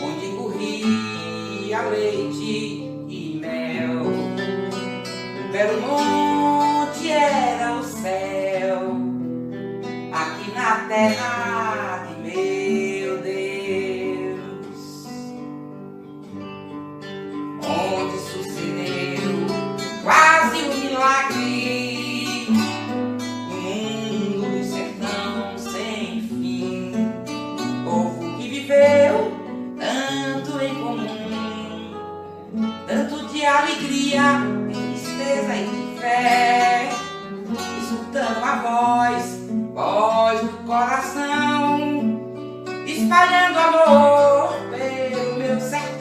onde corria leite e mel. O belo monte era o céu, aqui na terra de meu Deus, onde sucedeu quase um milagre. Tanto em comum, tanto de alegria, de tristeza e de fé, escutando a voz do coração, espalhando amor pelo meu sertão.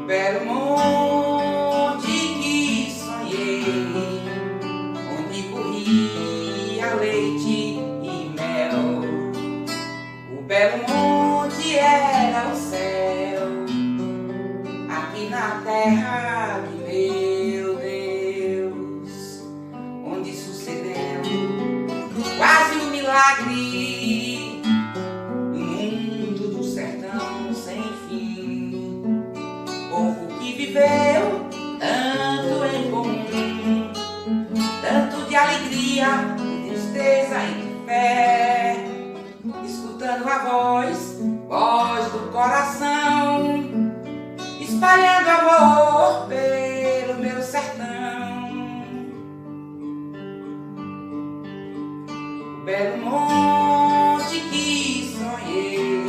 Belo monte que sonhei, onde corria leite e mel. O belo monte era o céu, aqui na terra de meu Deus, onde sucedeu quase um milagre, no mundo do sertão sem fim. Povo que viveu tanto em comum, tanto de alegria, de tristeza e de espalhando amor pelo meu sertão. O belo monte que sonhei,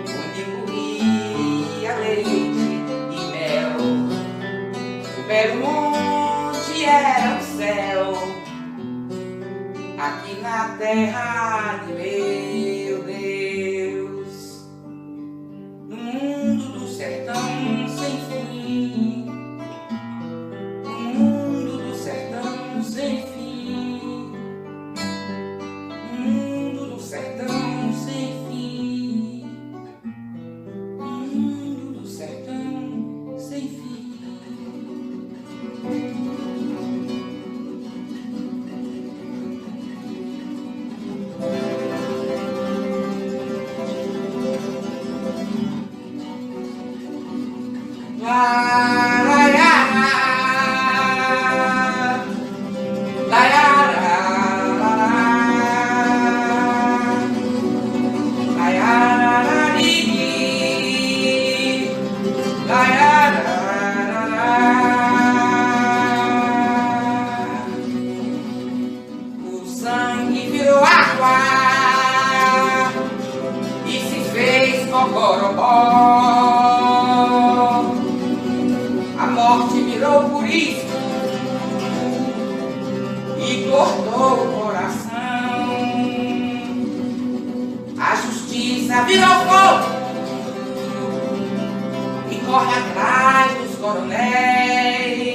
onde corria leite e mel. O belo monte era o céu, aqui na terra de meu Deus. No mundo do sertão sem fim, no mundo do sertão sem fim, no mundo do sertão sem fim, no mundo do sertão sem fim. O sangue virou água e se fez cocorobó. A morte virou por isso e cortou o coração. A justiça virou fogo e corre atrás dos coronéis.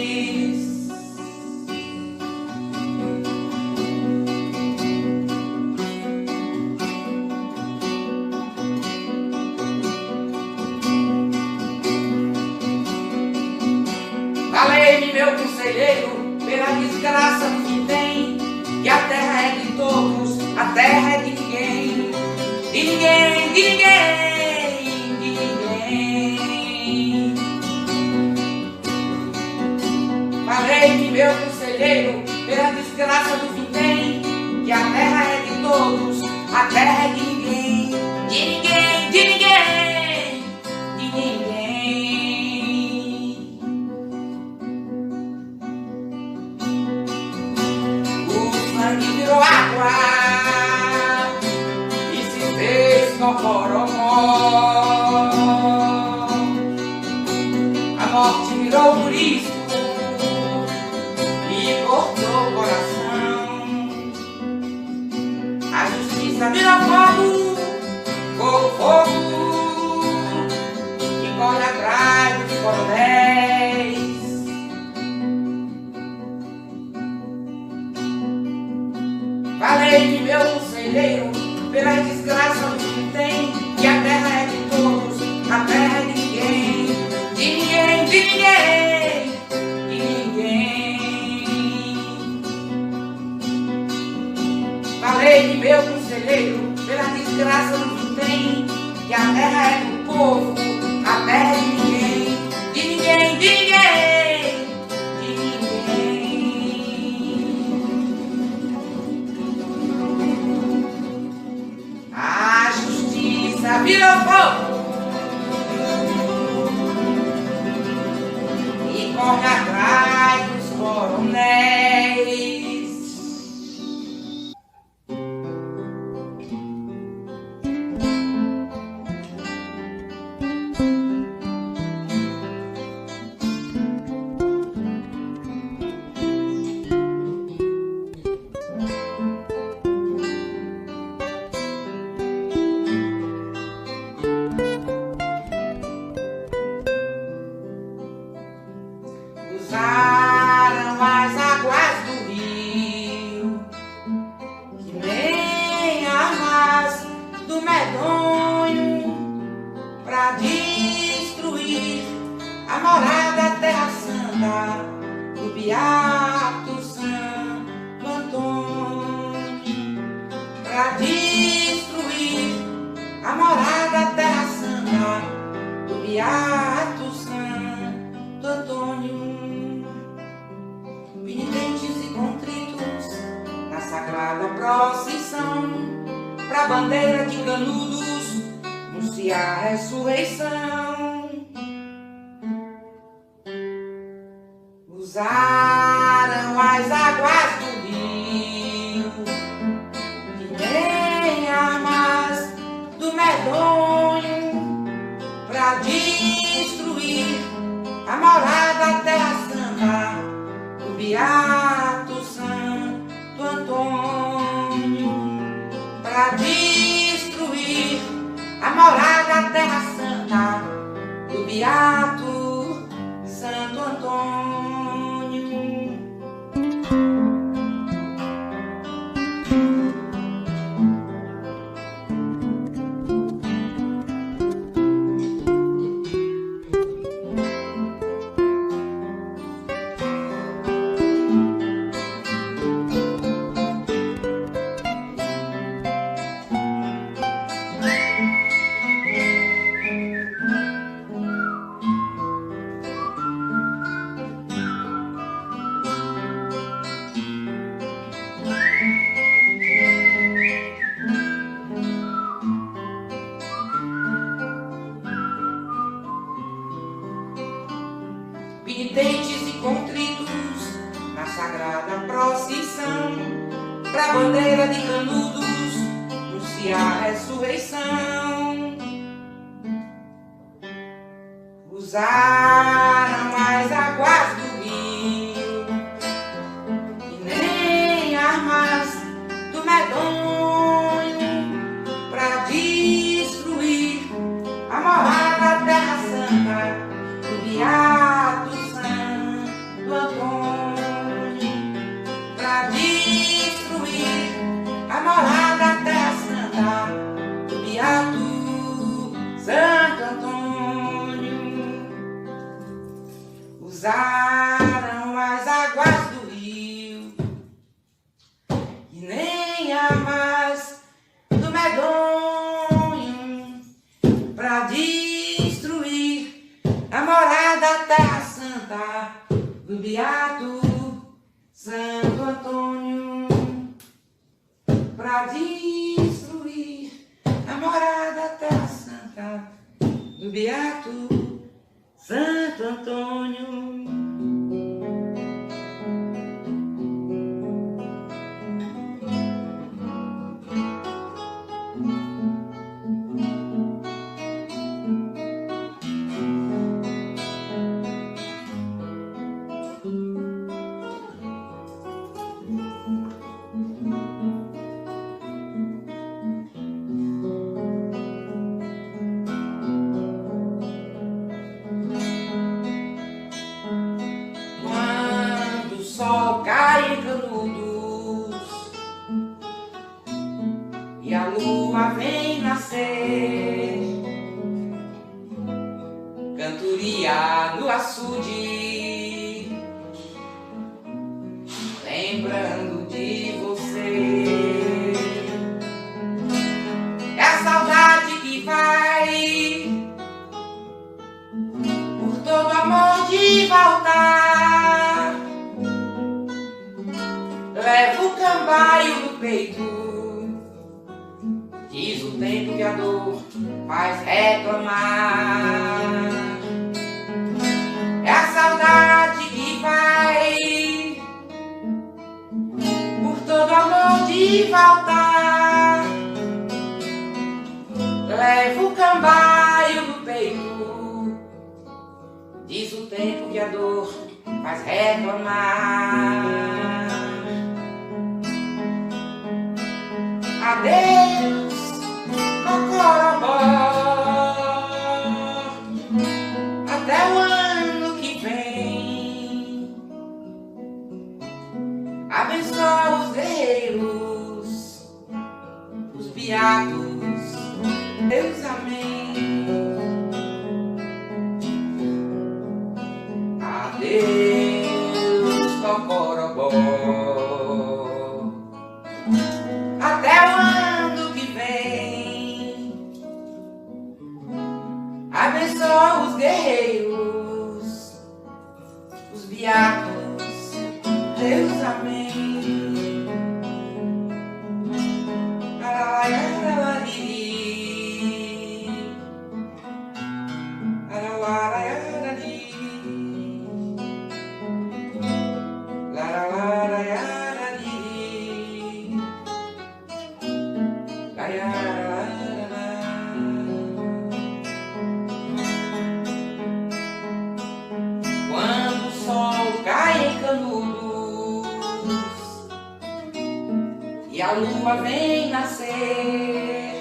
Valei-me, meu conselheiro, pela desgraça que tem, que a terra é de todos, a terra é de ninguém, de ninguém, de ninguém, de ninguém. Valei-me, meu conselheiro, pela desgraça do que tem, que a terra é de todos, a terra é de ninguém, de ninguém, de ninguém, de ninguém. Virou água e se fez cocoromó. A morte virou por isso e cortou o coração. A justiça virou fogo, fogo, fogo, e corre atrás dos coronéis. Falei de meu conselheiro, pela desgraça que tem, que a terra é de todos, a terra é de ninguém, de ninguém, de ninguém, de ninguém. Falei de meu conselheiro, pela desgraça que tem, que a terra é do povo, a terra é de ninguém, de ninguém, de ninguém. Virou fogo e corre atrás dos coronéis. Usaram as águas do rio, que nem armas do medonho, pra destruir a morada Terra Santa do Beato Santo Antônio, pra destruir a morada Terra Santa do Beato Santo Antônio. Penitentes e contritos na sagrada procissão, pra bandeira de Canudos anunciar a ressurreição. Usaram as águas do rio, que nem armas do medonho, pra destruir a morada da terra santa do Beato Santo Antônio, pra destruir a morada da terra santa do Beato Santo Antônio. Penitentes e contritos na sagrada procissão, pra bandeira de Canudos anunciar a ressurreição. Usaram as águas do rio, e nem armas do medonho, pra destruir a morada da terra santa do Beato Santo Antônio, pra destruir a morada da terra santa do Beato Santo Antônio. Usaram as águas do rio, e nem armas do medonho, pra destruir a morada da terra santa do Beato Santo Antônio, pra destruir a morada da terra santa do Beato Santo Antônio. Quando o sol cai em Canudos e a lua vem nascer, cantoria no açude, lembrando de você. É a saudade que vai por todo amor de voltar. Leva o cambaio no peito, diz o tempo que a dor faz reclamar. É a saudade que vai por todo amor de voltar. Leva o cambaio no peito, diz o tempo que a dor faz reclamar. Adeus, Cocorobó, até o ano que vem. Abençoa os guerreiros, os beatos, Deus, amém. Adeus, Cocorobó, até o ano que vem. Abençoa os guerreiros, os beatos, Deus, amém. Canudos e a lua vem nascer,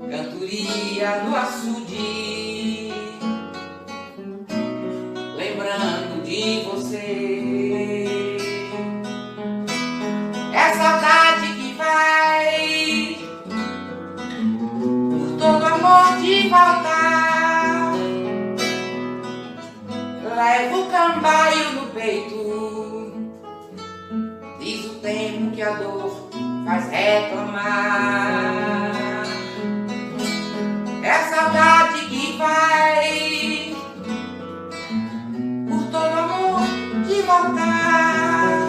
cantoria no açude, lembrando de você. É saudade que vai por todo amor de voltar. Levo o cambaio no peito, diz o tempo que a dor faz reclamar. É saudade que vai por todo amor de voltar.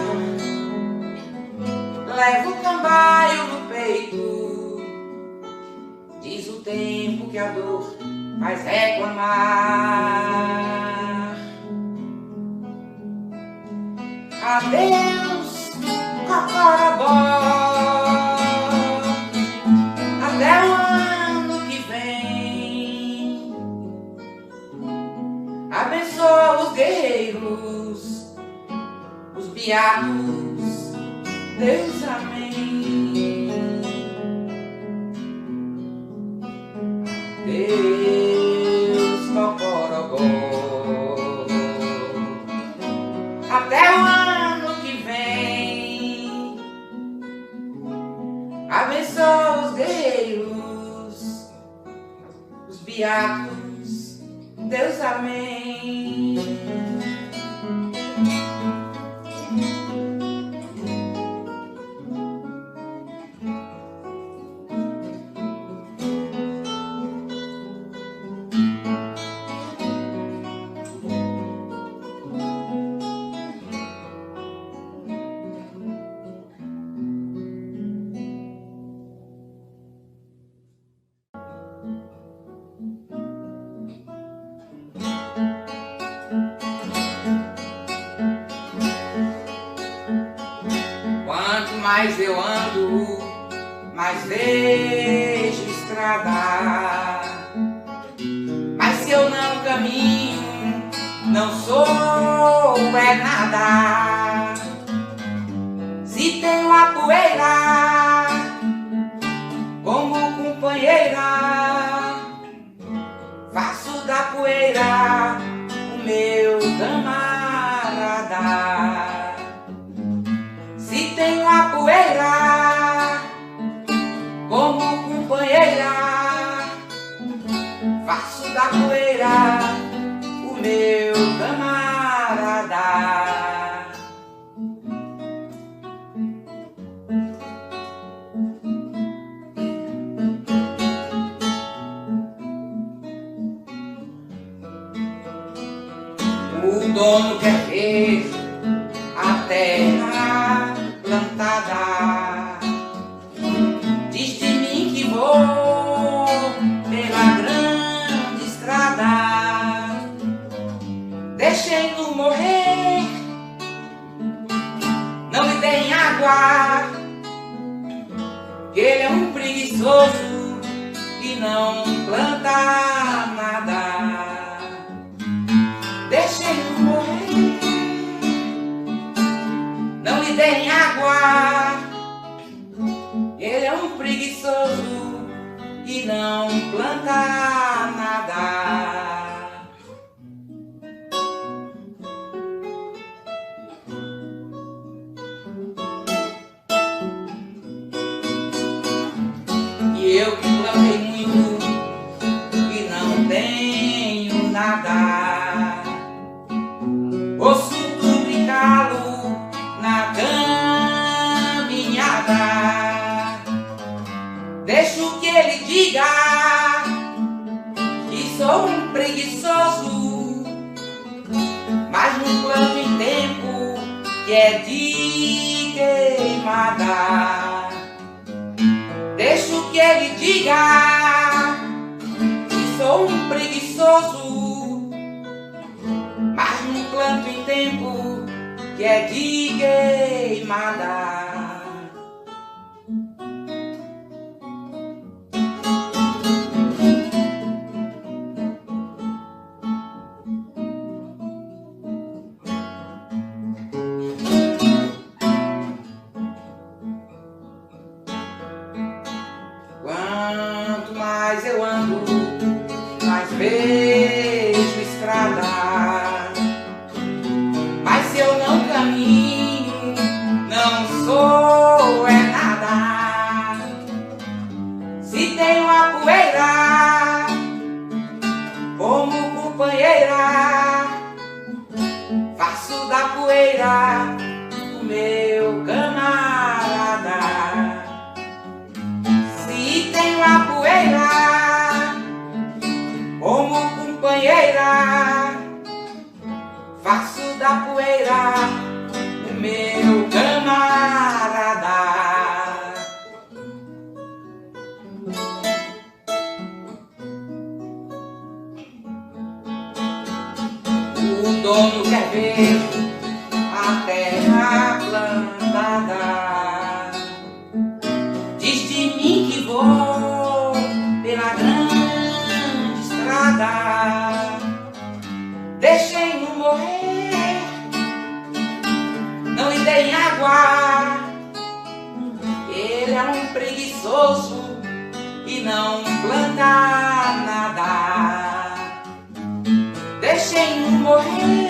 Levo o cambaio no peito, diz o tempo que a dor faz reclamar. Adeus, Cocorobó, até o ano que vem. Abençoa os guerreiros, os beatos, Deus, amém. Deus, Cocorobó, até o ano que vem. Abençoa os guerreiros, os beatos, Deus, amém. Quanto mais eu ando, mais vejo estrada. Mas se eu não caminho, não sou é nada. Se tenho a poeira como companheira, faço da poeira o meu camarada. Se tenho a poeira como companheira, faço da poeira o meu camarada. O dono quer ver a terra plantada, diz de mim que vou pela grande estrada. Deixei-no morrer, não lhe deem água, que ele é um preguiçoso e não planta nada. Deixei-no morrer, não lhe deem água, ele é um preguiçoso e não planta nada. E eu que plantei muito e não tenho nada, ouço tudo e calo na caminhada. Deixo que ele diga que sou um preguiçoso, mas não planto em tempo que é de queimada. Deixo que ele diga que sou um preguiçoso, mas não planto em tempo que é de queimada. companheira, faço da poeira o meu camarada. Se tenho a poeira como companheira, faço da poeira o meu camarada. O dono quer ver a terra plantada, diz de mim que vou pela grande estrada. Deixem-no morrer, não lhe deem água, ele é um preguiçoso e não planta nada. Deixem-no morrer,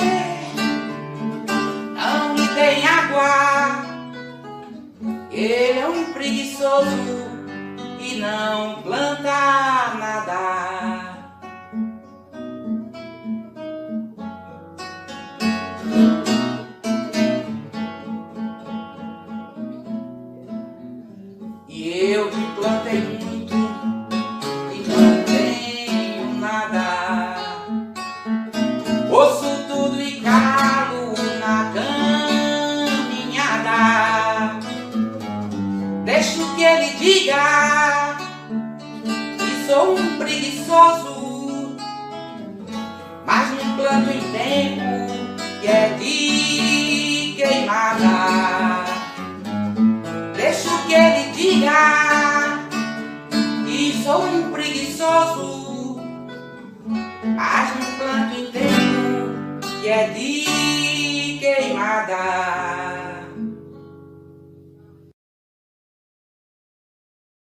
não lhe deem água, ele é um preguiçoso e não planta nada. E eu que plantei muito e não tenho nada, ouço tudo e calo na caminhada. Deixo que ele diga que sou um preguiçoso, mas não planto em tempo que é de queimada. Deixo que ele diga que sou um preguiçoso, mas não planto em tempo que é de